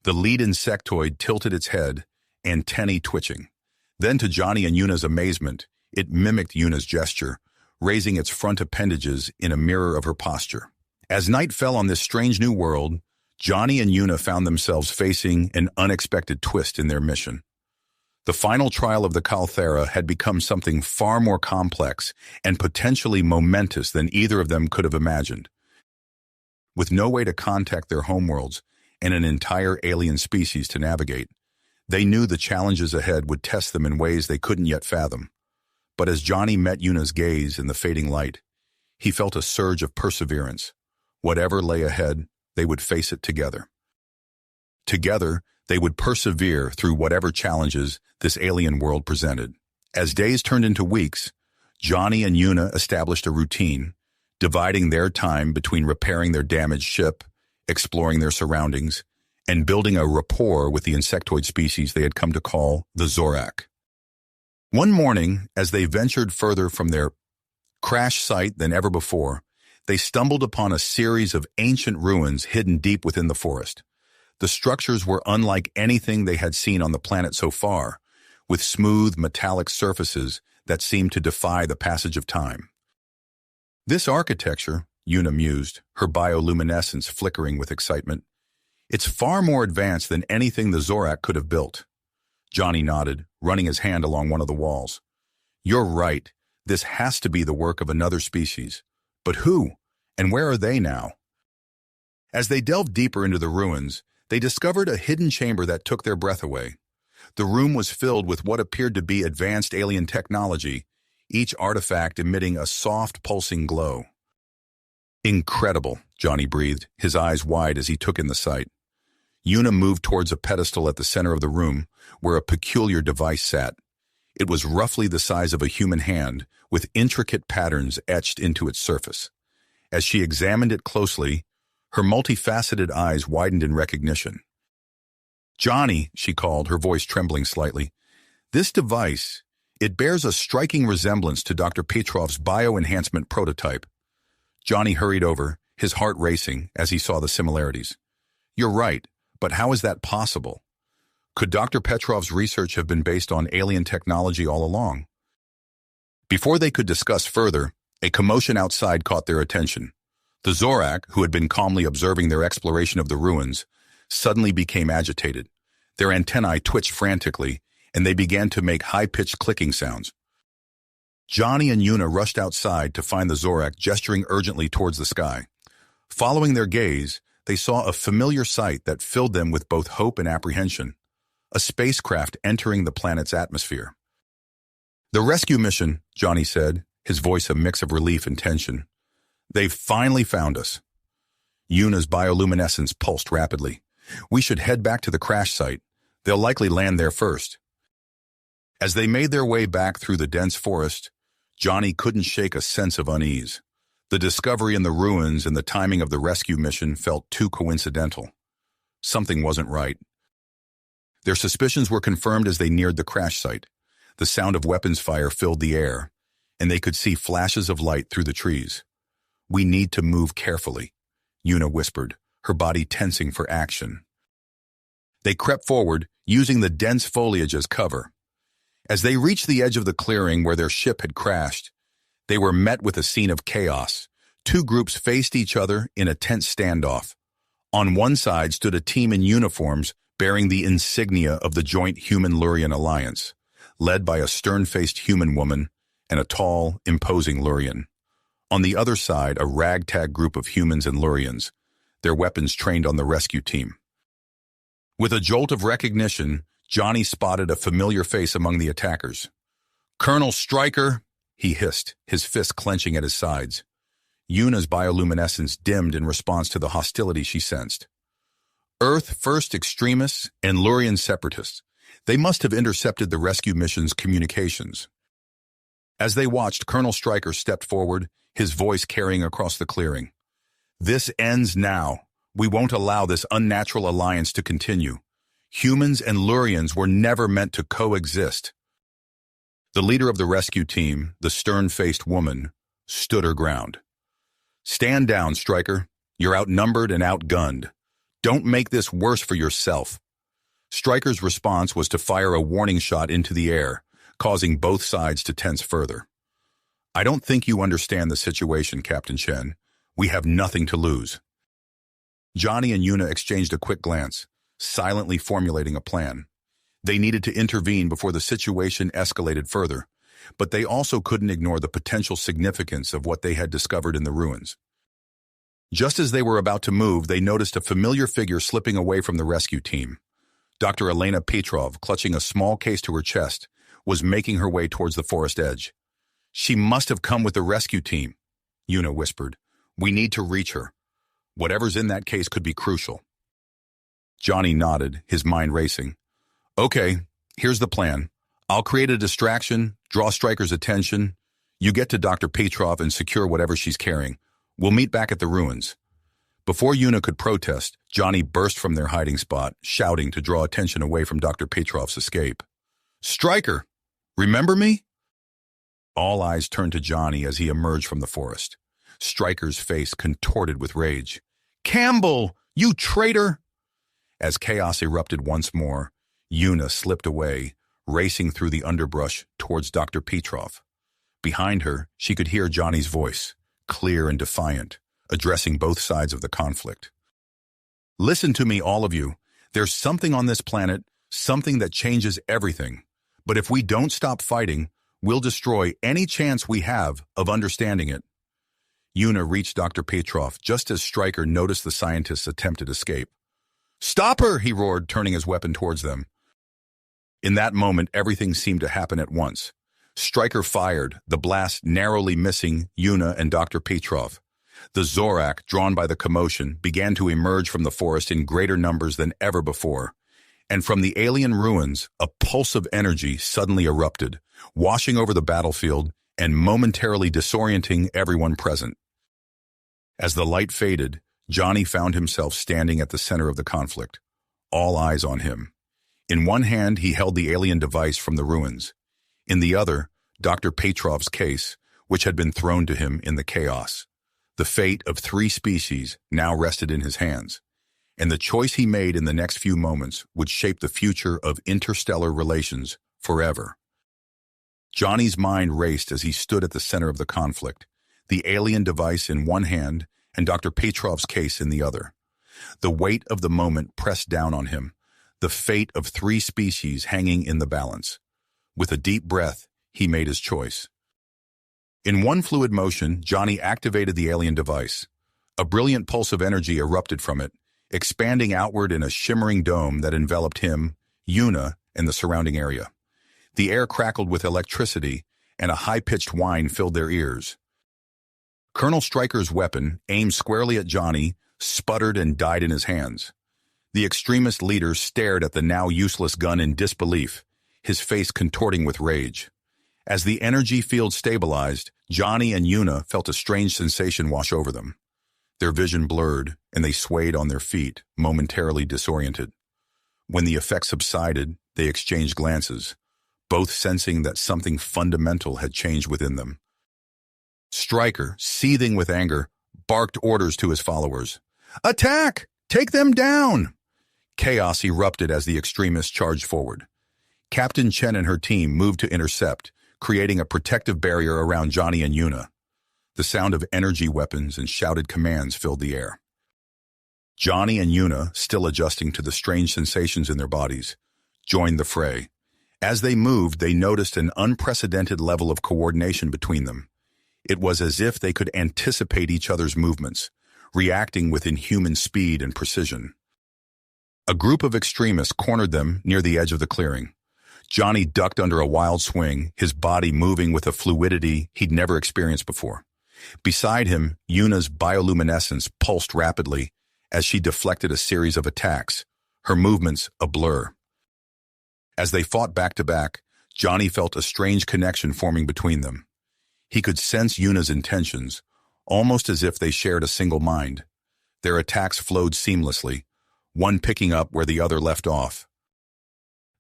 [SPEAKER 1] The lead insectoid tilted its head, antennae twitching. Then, to Johnny and Una's amazement, it mimicked Una's gesture, raising its front appendages in a mirror of her posture. As night fell on this strange new world, Johnny and Una found themselves facing an unexpected twist in their mission. The final trial of the Calthera had become something far more complex and potentially momentous than either of them could have imagined. With no way to contact their homeworlds and an entire alien species to navigate, they knew the challenges ahead would test them in ways they couldn't yet fathom. But as Johnny met Una's gaze in the fading light, he felt a surge of perseverance. Whatever lay ahead, they would face it together. Together, they would persevere through whatever challenges this alien world presented. As days turned into weeks, Johnny and Una established a routine, dividing their time between repairing their damaged ship, exploring their surroundings, and building a rapport with the insectoid species they had come to call the Zorak. One morning, as they ventured further from their crash site than ever before, they stumbled upon a series of ancient ruins hidden deep within the forest. The structures were unlike anything they had seen on the planet so far, with smooth, metallic surfaces that seemed to defy the passage of time. "This architecture," Una mused, her bioluminescence flickering with excitement, "it's far more advanced than anything the Zorak could have built." Johnny nodded, running his hand along one of the walls. "You're right. This has to be the work of another species. But who? And where are they now?" As they delved deeper into the ruins, they discovered a hidden chamber that took their breath away. The room was filled with what appeared to be advanced alien technology, each artifact emitting a soft, pulsing glow. "Incredible," Johnny breathed, his eyes wide as he took in the sight. Una moved towards a pedestal at the center of the room, where a peculiar device sat. It was roughly the size of a human hand, with intricate patterns etched into its surface. As she examined it closely, her multifaceted eyes widened in recognition. "Johnny," she called, her voice trembling slightly. "This device, it bears a striking resemblance to Dr. Petrov's bioenhancement prototype." Johnny hurried over, his heart racing as he saw the similarities. "You're right, but how is that possible? Could Dr. Petrov's research have been based on alien technology all along?" Before they could discuss further, a commotion outside caught their attention. The Zorak, who had been calmly observing their exploration of the ruins, suddenly became agitated. Their antennae twitched frantically, and they began to make high-pitched clicking sounds. Johnny and Una rushed outside to find the Zorak gesturing urgently towards the sky. Following their gaze, they saw a familiar sight that filled them with both hope and apprehension: a spacecraft entering the planet's atmosphere. "The rescue mission," Johnny said, his voice a mix of relief and tension. "They've finally found us." Una's bioluminescence pulsed rapidly. "We should head back to the crash site. They'll likely land there first." As they made their way back through the dense forest, Johnny couldn't shake a sense of unease. The discovery in the ruins and the timing of the rescue mission felt too coincidental. Something wasn't right. Their suspicions were confirmed as they neared the crash site. The sound of weapons fire filled the air, and they could see flashes of light through the trees. "We need to move carefully," Una whispered, her body tensing for action. They crept forward, using the dense foliage as cover. As they reached the edge of the clearing where their ship had crashed, they were met with a scene of chaos. Two groups faced each other in a tense standoff. On one side stood a team in uniforms bearing the insignia of the Joint Human-Lurian Alliance, led by a stern-faced human woman and a tall, imposing Lurian. On the other side, a ragtag group of humans and Lurians, their weapons trained on the rescue team. With a jolt of recognition, Johnny spotted a familiar face among the attackers. "Colonel Stryker," he hissed, his fists clenching at his sides. Una's bioluminescence dimmed in response to the hostility she sensed. Earth First extremists and Lurian separatists. They must have intercepted the rescue mission's communications. As they watched, Colonel Stryker stepped forward, his voice carrying across the clearing. This ends now. We won't allow this unnatural alliance to continue. Humans and Lurians were never meant to coexist. The leader of the rescue team, the stern-faced woman, stood her ground. Stand down, Stryker. You're outnumbered and outgunned. Don't make this worse for yourself. Stryker's response was to fire a warning shot into the air, causing both sides to tense further. I don't think you understand the situation, Captain Chen. We have nothing to lose. Johnny and Yuna exchanged a quick glance, silently formulating a plan. They needed to intervene before the situation escalated further, but they also couldn't ignore the potential significance of what they had discovered in the ruins. Just as they were about to move, they noticed a familiar figure slipping away from the rescue team. Dr. Elena Petrov, clutching a small case to her chest, was making her way towards the forest edge. She must have come with the rescue team, Yuna whispered. We need to reach her. Whatever's in that case could be crucial. Johnny nodded, his mind racing. Okay, here's the plan. I'll create a distraction, draw Stryker's attention. You get to Dr. Petrov and secure whatever she's carrying. We'll meet back at the ruins. Before Yuna could protest, Johnny burst from their hiding spot, shouting to draw attention away from Dr. Petrov's escape. Stryker, remember me? All eyes turned to Johnny as he emerged from the forest. Stryker's face contorted with rage. Campbell, you traitor! As chaos erupted once more, Yuna slipped away, racing through the underbrush towards Dr. Petrov. Behind her, she could hear Johnny's voice, clear and defiant, addressing both sides of the conflict. Listen to me, all of you. There's something on this planet, something that changes everything. But if we don't stop fighting, we'll destroy any chance we have of understanding it. Yuna reached Dr. Petrov just as Stryker noticed the scientist's attempted escape. Stop her, he roared, turning his weapon towards them. In that moment, everything seemed to happen at once. Stryker fired, the blast narrowly missing Yuna and Dr. Petrov. The Zorak, drawn by the commotion, began to emerge from the forest in greater numbers than ever before. And from the alien ruins, a pulse of energy suddenly erupted, washing over the battlefield and momentarily disorienting everyone present. As the light faded, Johnny found himself standing at the center of the conflict, all eyes on him. In one hand, he held the alien device from the ruins. In the other, Dr. Petrov's case, which had been thrown to him in the chaos. The fate of 3 species now rested in his hands, and the choice he made in the next few moments would shape the future of interstellar relations forever. Johnny's mind raced as he stood at the center of the conflict, the alien device in one hand and Dr. Petrov's case in the other. The weight of the moment pressed down on him, the fate of 3 species hanging in the balance. With a deep breath, he made his choice. In one fluid motion, Johnny activated the alien device. A brilliant pulse of energy erupted from it, expanding outward in a shimmering dome that enveloped him, Yuna, and the surrounding area. The air crackled with electricity, and a high-pitched whine filled their ears. Colonel Stryker's weapon, aimed squarely at Johnny, sputtered and died in his hands. The extremist leader stared at the now useless gun in disbelief, his face contorting with rage. As the energy field stabilized, Johnny and Yuna felt a strange sensation wash over them. Their vision blurred, and they swayed on their feet, momentarily disoriented. When the effect subsided, they exchanged glances, both sensing that something fundamental had changed within them. Stryker, seething with anger, barked orders to his followers. Attack! Take them down! Chaos erupted as the extremists charged forward. Captain Chen and her team moved to intercept, creating a protective barrier around Johnny and Yuna. The sound of energy weapons and shouted commands filled the air. Johnny and Yuna, still adjusting to the strange sensations in their bodies, joined the fray. As they moved, they noticed an unprecedented level of coordination between them. It was as if they could anticipate each other's movements, reacting with inhuman speed and precision. A group of extremists cornered them near the edge of the clearing. Johnny ducked under a wild swing, his body moving with a fluidity he'd never experienced before. Beside him, Yuna's bioluminescence pulsed rapidly, as she deflected a series of attacks, her movements a blur. As they fought back-to-back, Johnny felt a strange connection forming between them. He could sense Yuna's intentions, almost as if they shared a single mind. Their attacks flowed seamlessly, one picking up where the other left off.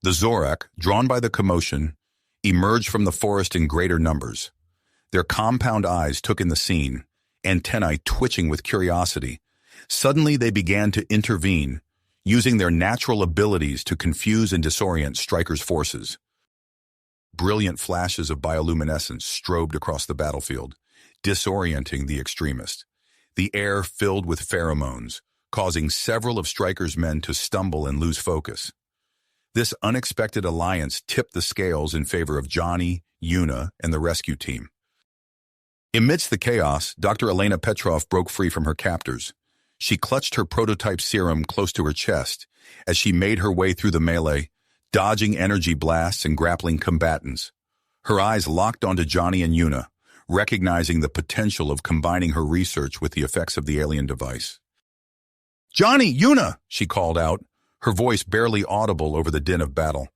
[SPEAKER 1] The Zorak, drawn by the commotion, emerged from the forest in greater numbers. Their compound eyes took in the scene, antennae twitching with curiosity. Suddenly they began to intervene, using their natural abilities to confuse and disorient Stryker's forces. Brilliant flashes of bioluminescence strobed across the battlefield, disorienting the extremist. The air filled with pheromones, causing several of Stryker's men to stumble and lose focus. This unexpected alliance tipped the scales in favor of Johnny, Yuna, and the rescue team. Amidst the chaos, Dr. Elena Petrov broke free from her captors. She clutched her prototype serum close to her chest as she made her way through the melee, dodging energy blasts and grappling combatants. Her eyes locked onto Johnny and Yuna, recognizing the potential of combining her research with the effects of the alien device. "Johnny, Yuna!" she called out, her voice barely audible over the din of battle.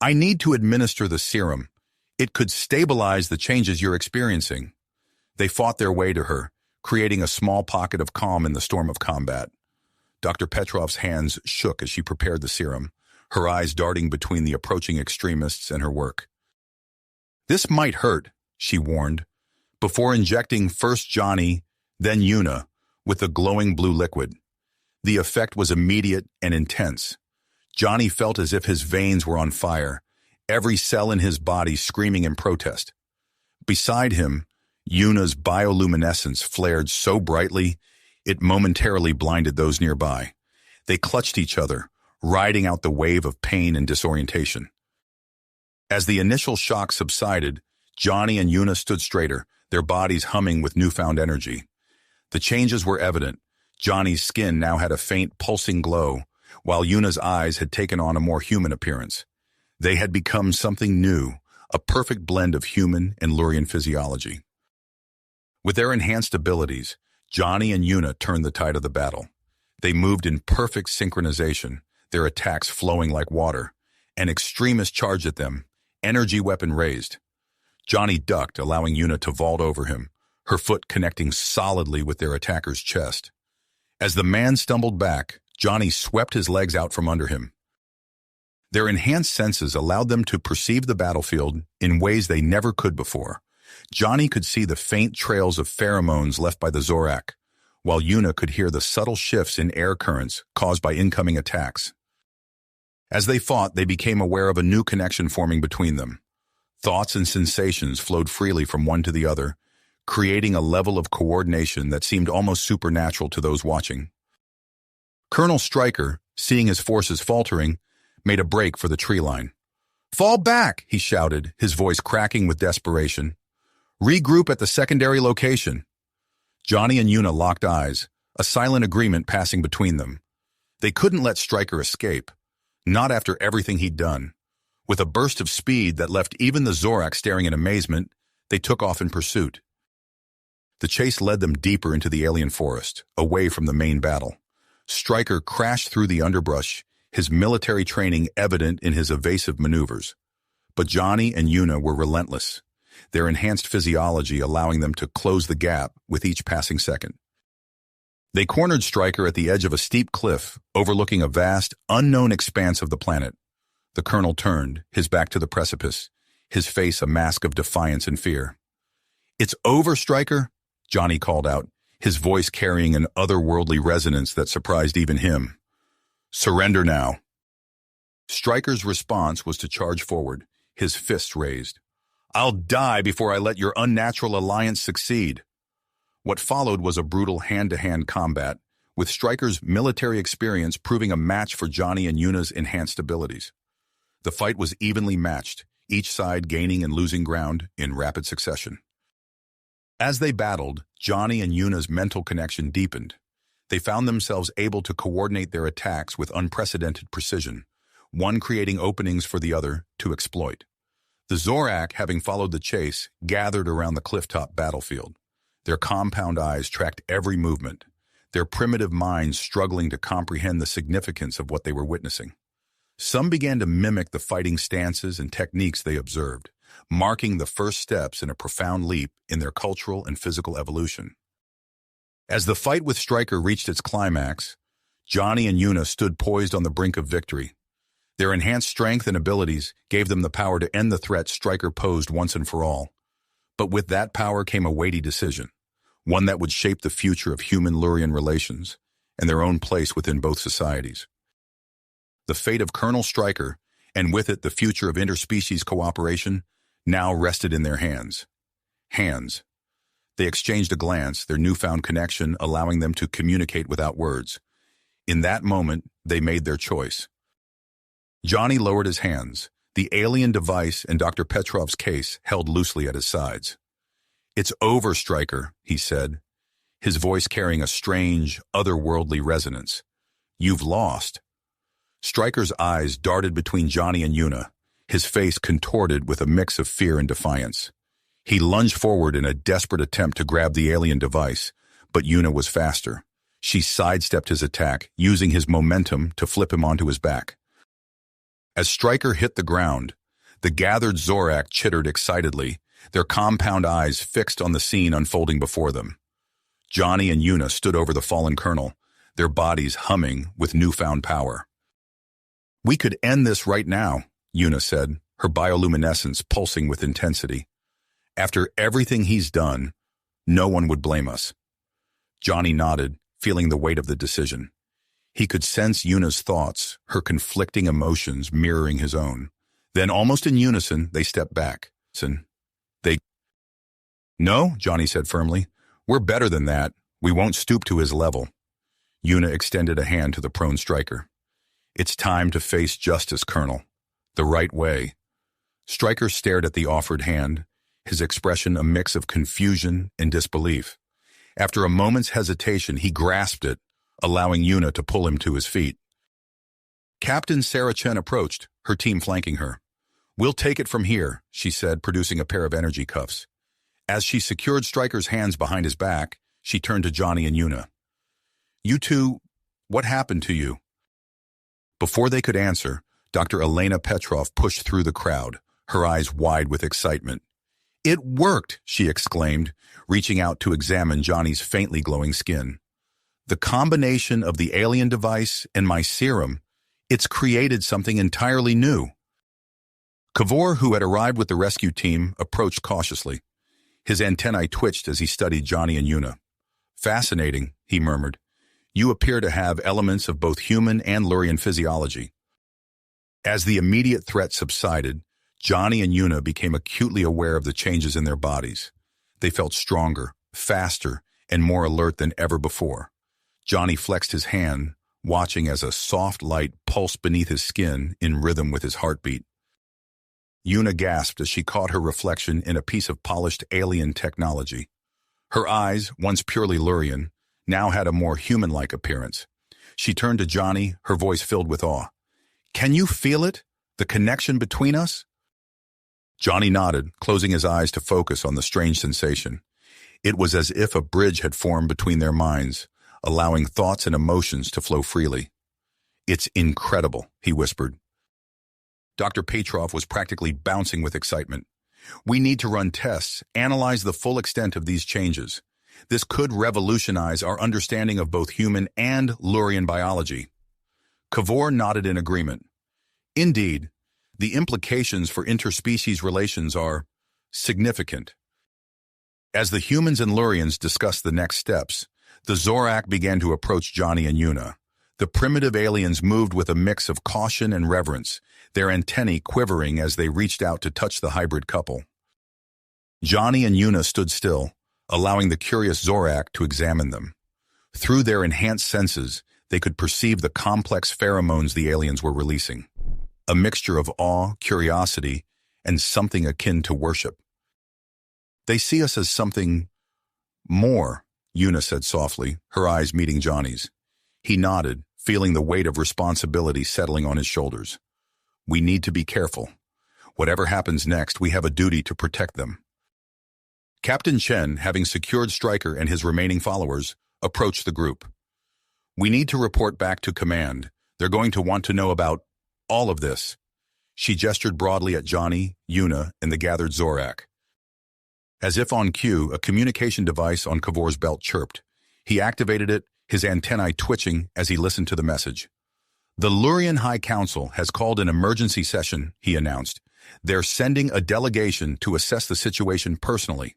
[SPEAKER 1] "I need to administer the serum. It could stabilize the changes you're experiencing." They fought their way to her, creating a small pocket of calm in the storm of combat. Dr. Petrov's hands shook as she prepared the serum, her eyes darting between the approaching extremists and her work. "This might hurt," she warned, before injecting first Johnny, then Yuna, with the glowing blue liquid. The effect was immediate and intense. Johnny felt as if his veins were on fire, every cell in his body screaming in protest. Beside him, Yuna's bioluminescence flared so brightly, it momentarily blinded those nearby. They clutched each other, riding out the wave of pain and disorientation. As the initial shock subsided, Johnny and Yuna stood straighter, their bodies humming with newfound energy. The changes were evident. Johnny's skin now had a faint, pulsing glow, while Yuna's eyes had taken on a more human appearance. They had become something new, a perfect blend of human and Lurian physiology. With their enhanced abilities, Johnny and Yuna turned the tide of the battle. They moved in perfect synchronization, their attacks flowing like water. An extremist charged at them, energy weapon raised. Johnny ducked, allowing Yuna to vault over him, her foot connecting solidly with their attacker's chest. As the man stumbled back, Johnny swept his legs out from under him. Their enhanced senses allowed them to perceive the battlefield in ways they never could before. Johnny could see the faint trails of pheromones left by the Zorak, while Yuna could hear the subtle shifts in air currents caused by incoming attacks. As they fought, they became aware of a new connection forming between them. Thoughts and sensations flowed freely from one to the other, creating a level of coordination that seemed almost supernatural to those watching. Colonel Stryker, seeing his forces faltering, made a break for the tree line. "Fall back!" he shouted, his voice cracking with desperation. "Regroup at the secondary location." Johnny and Yuna locked eyes, a silent agreement passing between them. They couldn't let Stryker escape, not after everything he'd done. With a burst of speed that left even the Zorak staring in amazement, they took off in pursuit. The chase led them deeper into the alien forest, away from the main battle. Stryker crashed through the underbrush, his military training evident in his evasive maneuvers. But Johnny and Yuna were relentless, their enhanced physiology allowing them to close the gap with each passing second. They cornered Stryker at the edge of a steep cliff, overlooking a vast, unknown expanse of the planet. The colonel turned, his back to the precipice, his face a mask of defiance and fear. "It's over, Stryker," Johnny called out, his voice carrying an otherworldly resonance that surprised even him. "Surrender now." Stryker's response was to charge forward, his fists raised. "I'll die before I let your unnatural alliance succeed." What followed was a brutal hand-to-hand combat, with Stryker's military experience proving a match for Johnny and Yuna's enhanced abilities. The fight was evenly matched, each side gaining and losing ground in rapid succession. As they battled, Johnny and Yuna's mental connection deepened. They found themselves able to coordinate their attacks with unprecedented precision, one creating openings for the other to exploit. The Zorak, having followed the chase, gathered around the clifftop battlefield. Their compound eyes tracked every movement, their primitive minds struggling to comprehend the significance of what they were witnessing. Some began to mimic the fighting stances and techniques they observed, marking the first steps in a profound leap in their cultural and physical evolution. As the fight with Stryker reached its climax, Johnny and Una stood poised on the brink of victory. Their enhanced strength and abilities gave them the power to end the threat Stryker posed once and for all. But with that power came a weighty decision, one that would shape the future of human-Lurian relations and their own place within both societies. The fate of Colonel Stryker, and with it the future of interspecies cooperation, now rested in their hands. Hands. They exchanged a glance, their newfound connection allowing them to communicate without words. In that moment, they made their choice. Johnny lowered his hands, the alien device and Dr. Petrov's case held loosely at his sides. "It's over, Stryker," he said, his voice carrying a strange, otherworldly resonance. "You've lost." Stryker's eyes darted between Johnny and Una, his face contorted with a mix of fear and defiance. He lunged forward in a desperate attempt to grab the alien device, but Una was faster. She sidestepped his attack, using his momentum to flip him onto his back. As Stryker hit the ground, the gathered Zorak chittered excitedly, their compound eyes fixed on the scene unfolding before them. Johnny and Una stood over the fallen colonel, their bodies humming with newfound power. "We could end this right now," Una said, her bioluminescence pulsing with intensity. "After everything he's done, no one would blame us." Johnny nodded, feeling the weight of the decision. He could sense Una's thoughts, her conflicting emotions mirroring his own. Then, almost in unison, they stepped back. "No," Johnny said firmly. "We're better than that. We won't stoop to his level." Una extended a hand to the prone Stryker. "It's time to face justice, Colonel. The right way." Stryker stared at the offered hand, his expression a mix of confusion and disbelief. After a moment's hesitation, he grasped it, allowing Una to pull him to his feet. Captain Sarah Chen approached, her team flanking her. "We'll take it from here," she said, producing a pair of energy cuffs. As she secured Stryker's hands behind his back, she turned to Johnny and Una. "You two, what happened to you?" Before they could answer, Dr. Elena Petrov pushed through the crowd, her eyes wide with excitement. "It worked!" she exclaimed, reaching out to examine Johnny's faintly glowing skin. "The combination of the alien device and my serum, it's created something entirely new." Kavor, who had arrived with the rescue team, approached cautiously. His antennae twitched as he studied Johnny and Una. "Fascinating," he murmured. "You appear to have elements of both human and Lurian physiology." As the immediate threat subsided, Johnny and Una became acutely aware of the changes in their bodies. They felt stronger, faster, and more alert than ever before. Johnny flexed his hand, watching as a soft light pulsed beneath his skin in rhythm with his heartbeat. Una gasped as she caught her reflection in a piece of polished alien technology. Her eyes, once purely Lurian, now had a more human-like appearance. She turned to Johnny, her voice filled with awe. "Can you feel it? The connection between us?" Johnny nodded, closing his eyes to focus on the strange sensation. It was as if a bridge had formed between their minds, allowing thoughts and emotions to flow freely. "It's incredible," he whispered. Dr. Petrov was practically bouncing with excitement. "We need to run tests, analyze the full extent of these changes. This could revolutionize our understanding of both human and Lurian biology." Kavor nodded in agreement. "Indeed, the implications for interspecies relations are significant." As the humans and Lurians discussed the next steps, the Zorak began to approach Johnny and Una. The primitive aliens moved with a mix of caution and reverence, their antennae quivering as they reached out to touch the hybrid couple. Johnny and Una stood still, allowing the curious Zorak to examine them. Through their enhanced senses, they could perceive the complex pheromones the aliens were releasing, a mixture of awe, curiosity, and something akin to worship. "They see us as something more," Una said softly, her eyes meeting Johnny's. He nodded, feeling the weight of responsibility settling on his shoulders. "We need to be careful. Whatever happens next, we have a duty to protect them." Captain Chen, having secured Stryker and his remaining followers, approached the group. We need to report back to command. They're going to want to know about all of this. She gestured broadly at Johnny, Una, and the gathered Zorak. As if on cue, a communication device on Kavor's belt chirped. He activated it, his antennae twitching as he listened to the message. The Lurian High Council has called an emergency session, he announced. They're sending a delegation to assess the situation personally.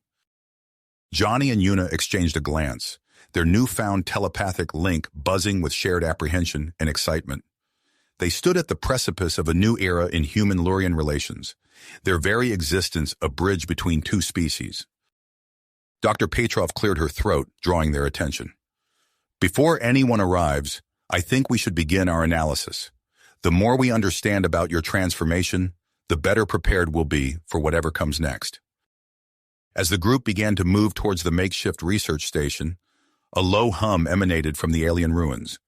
[SPEAKER 1] Johnny and Una exchanged a glance, their newfound telepathic link buzzing with shared apprehension and excitement. They stood at the precipice of a new era in human-Lurian relations, their very existence a bridge between two species. Dr. Petrov cleared her throat, drawing their attention. Before anyone arrives, I think we should begin our analysis. The more we understand about your transformation, the better prepared we'll be for whatever comes next. As the group began to move towards the makeshift research station, a low hum emanated from the alien ruins.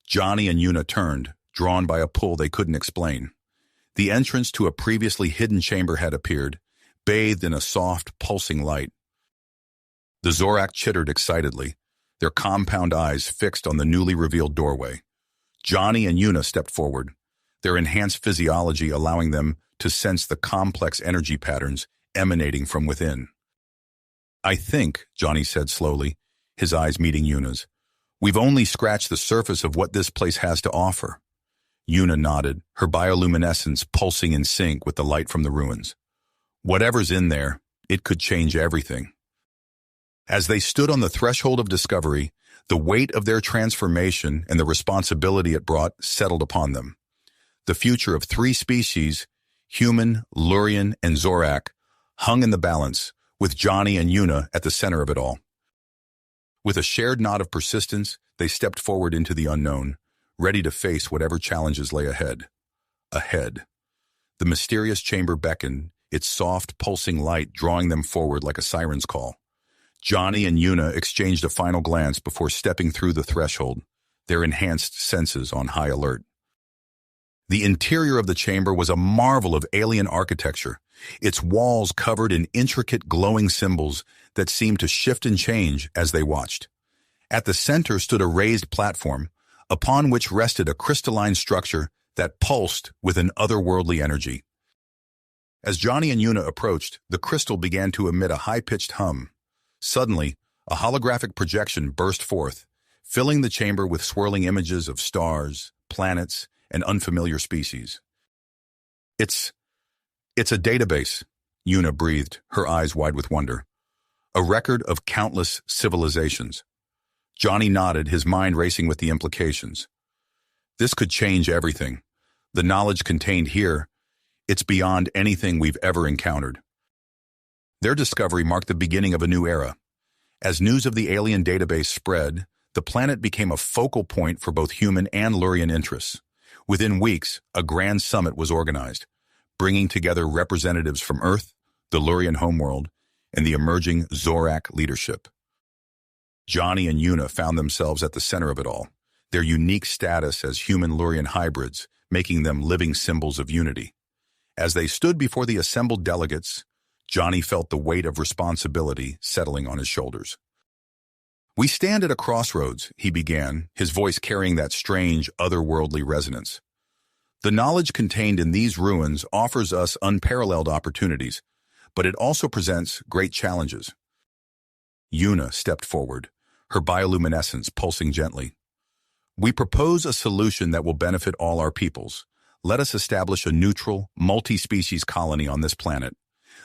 [SPEAKER 1] Johnny and Una turned, drawn by a pull they couldn't explain. The entrance to a previously hidden chamber had appeared, bathed in a soft, pulsing light. The Zorak chittered excitedly, their compound eyes fixed on the newly revealed doorway. Johnny and Una stepped forward, their enhanced physiology allowing them to sense the complex energy patterns emanating from within. I think, Johnny said slowly, his eyes meeting Una's, we've only scratched the surface of what this place has to offer. Una nodded, her bioluminescence pulsing in sync with the light from the ruins. Whatever's in there, it could change everything. As they stood on the threshold of discovery, the weight of their transformation and the responsibility it brought settled upon them. The future of three species, human, Lurian, and Zorak, hung in the balance, with Johnny and Una at the center of it all. With a shared nod of persistence, they stepped forward into the unknown, ready to face whatever challenges lay ahead. Ahead. The mysterious chamber beckoned, its soft, pulsing light drawing them forward like a siren's call. Johnny and Una exchanged a final glance before stepping through the threshold, their enhanced senses on high alert. The interior of the chamber was a marvel of alien architecture, its walls covered in intricate glowing symbols that seemed to shift and change as they watched. At the center stood a raised platform, upon which rested a crystalline structure that pulsed with an otherworldly energy. As Johnny and Una approached, the crystal began to emit a high-pitched hum. Suddenly, a holographic projection burst forth, filling the chamber with swirling images of stars, planets, and unfamiliar species. It's a database, Una breathed, her eyes wide with wonder. A record of countless civilizations. Johnny nodded, his mind racing with the implications. This could change everything. The knowledge contained here, it's beyond anything we've ever encountered. Their discovery marked the beginning of a new era. As news of the alien database spread, the planet became a focal point for both human and Lurian interests. Within weeks, a grand summit was organized, bringing together representatives from Earth, the Lurian homeworld, and the emerging Zorak leadership. Johnny and Una found themselves at the center of it all, their unique status as human-Lurian hybrids, making them living symbols of unity. As they stood before the assembled delegates, Johnny felt the weight of responsibility settling on his shoulders. We stand at a crossroads, he began, his voice carrying that strange, otherworldly resonance. The knowledge contained in these ruins offers us unparalleled opportunities, but it also presents great challenges. Una stepped forward, her bioluminescence pulsing gently. We propose a solution that will benefit all our peoples. Let us establish a neutral, multi-species colony on this planet,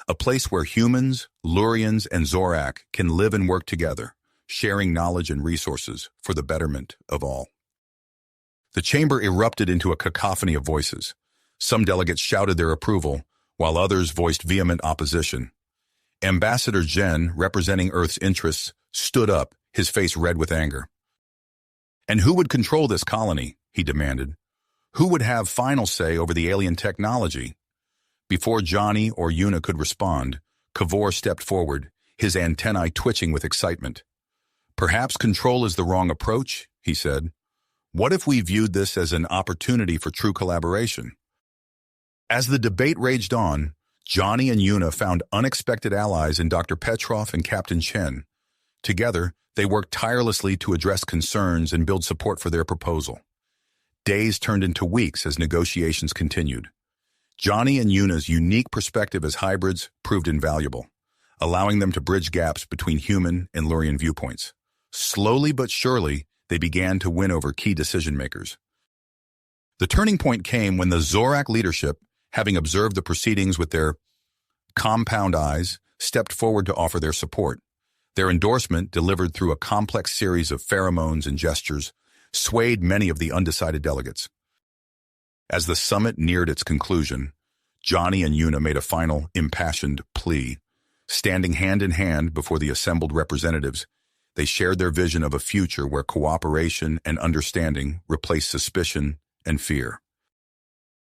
[SPEAKER 1] a place where humans, Lurians, and Zorak can live and work together, sharing knowledge and resources for the betterment of all. The chamber erupted into a cacophony of voices. Some delegates shouted their approval, while others voiced vehement opposition. Ambassador Jen, representing Earth's interests, stood up, his face red with anger. And who would control this colony? He demanded. Who would have final say over the alien technology? Before Johnny or Una could respond, Kavor stepped forward, his antennae twitching with excitement. Perhaps control is the wrong approach, he said. What if we viewed this as an opportunity for true collaboration? As the debate raged on, Johnny and Una found unexpected allies in Dr. Petrov and Captain Chen. Together, they worked tirelessly to address concerns and build support for their proposal. Days turned into weeks as negotiations continued. Johnny and Yuna's unique perspective as hybrids proved invaluable, allowing them to bridge gaps between human and Lurian viewpoints. Slowly but surely, they began to win over key decision-makers. The turning point came when the Zorak leadership, having observed the proceedings with their compound eyes, stepped forward to offer their support. Their endorsement, delivered through a complex series of pheromones and gestures, swayed many of the undecided delegates. As the summit neared its conclusion, Johnny and Yuna made a final, impassioned plea. Standing hand in hand before the assembled representatives, they shared their vision of a future where cooperation and understanding replace suspicion and fear.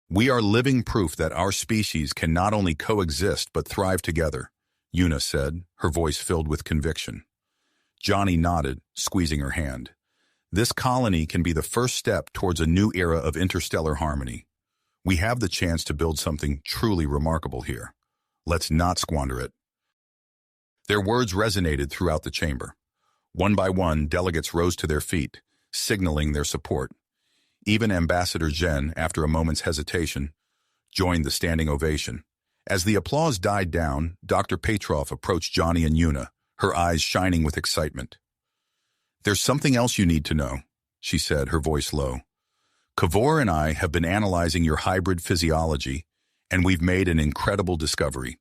[SPEAKER 1] "We are living proof that our species can not only coexist but thrive together," Yuna said, her voice filled with conviction. Johnny nodded, squeezing her hand. "This colony can be the first step towards a new era of interstellar harmony. We have the chance to build something truly remarkable here. Let's not squander it." Their words resonated throughout the chamber. One by one, delegates rose to their feet, signaling their support. Even Ambassador Zhen, after a moment's hesitation, joined the standing ovation. As the applause died down, Dr. Petrov approached Johnny and Yuna, her eyes shining with excitement. "There's something else you need to know," she said, her voice low. "Kavor and I have been analyzing your hybrid physiology, and we've made an incredible discovery."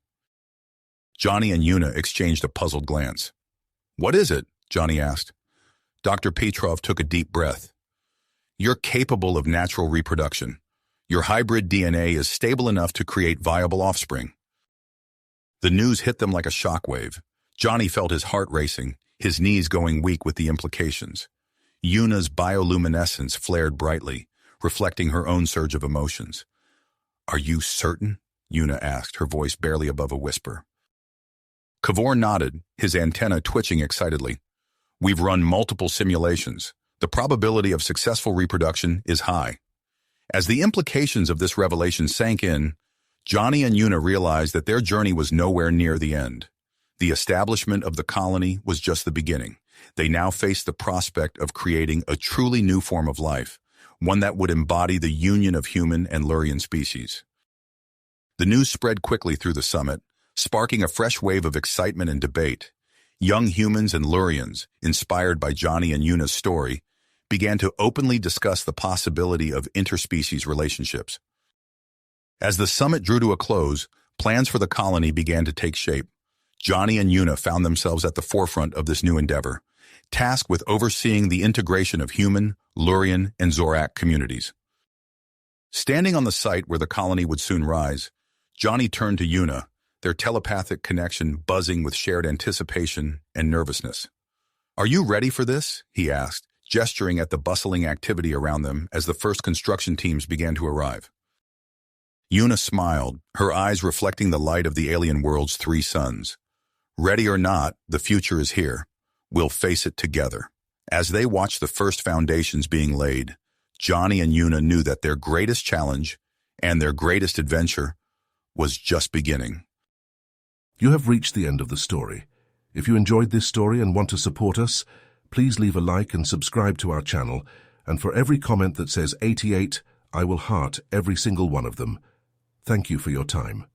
[SPEAKER 1] Johnny and Yuna exchanged a puzzled glance. "What is it?" Johnny asked. Dr. Petrov took a deep breath. "You're capable of natural reproduction. Your hybrid DNA is stable enough to create viable offspring." The news hit them like a shockwave. Johnny felt his heart racing, his knees going weak with the implications. Yuna's bioluminescence flared brightly, reflecting her own surge of emotions. "Are you certain?" Yuna asked, her voice barely above a whisper. Kavor nodded, his antenna twitching excitedly. "We've run multiple simulations. The probability of successful reproduction is high." As the implications of this revelation sank in, Johnny and Yuna realized that their journey was nowhere near the end. The establishment of the colony was just the beginning. They now faced the prospect of creating a truly new form of life, one that would embody the union of human and Lurian species. The news spread quickly through the summit, sparking a fresh wave of excitement and debate. Young humans and Lurians, inspired by Johnny and Yuna's story, began to openly discuss the possibility of interspecies relationships. As the summit drew to a close, plans for the colony began to take shape. Johnny and Yuna found themselves at the forefront of this new endeavor, tasked with overseeing the integration of human, Lurian, and Zorak communities. Standing on the site where the colony would soon rise, Johnny turned to Yuna, their telepathic connection buzzing with shared anticipation and nervousness. "Are you ready for this?" he asked, gesturing at the bustling activity around them as the first construction teams began to arrive. Yuna smiled, her eyes reflecting the light of the alien world's three suns. "Ready or not, the future is here. We'll face it together." As they watched the first foundations being laid, Johnny and Yuna knew that their greatest challenge and their greatest adventure was just beginning.
[SPEAKER 2] You have reached the end of the story. If you enjoyed this story and want to support us, please leave a like and subscribe to our channel, and for every comment that says 88, I will heart every single one of them. Thank you for your time.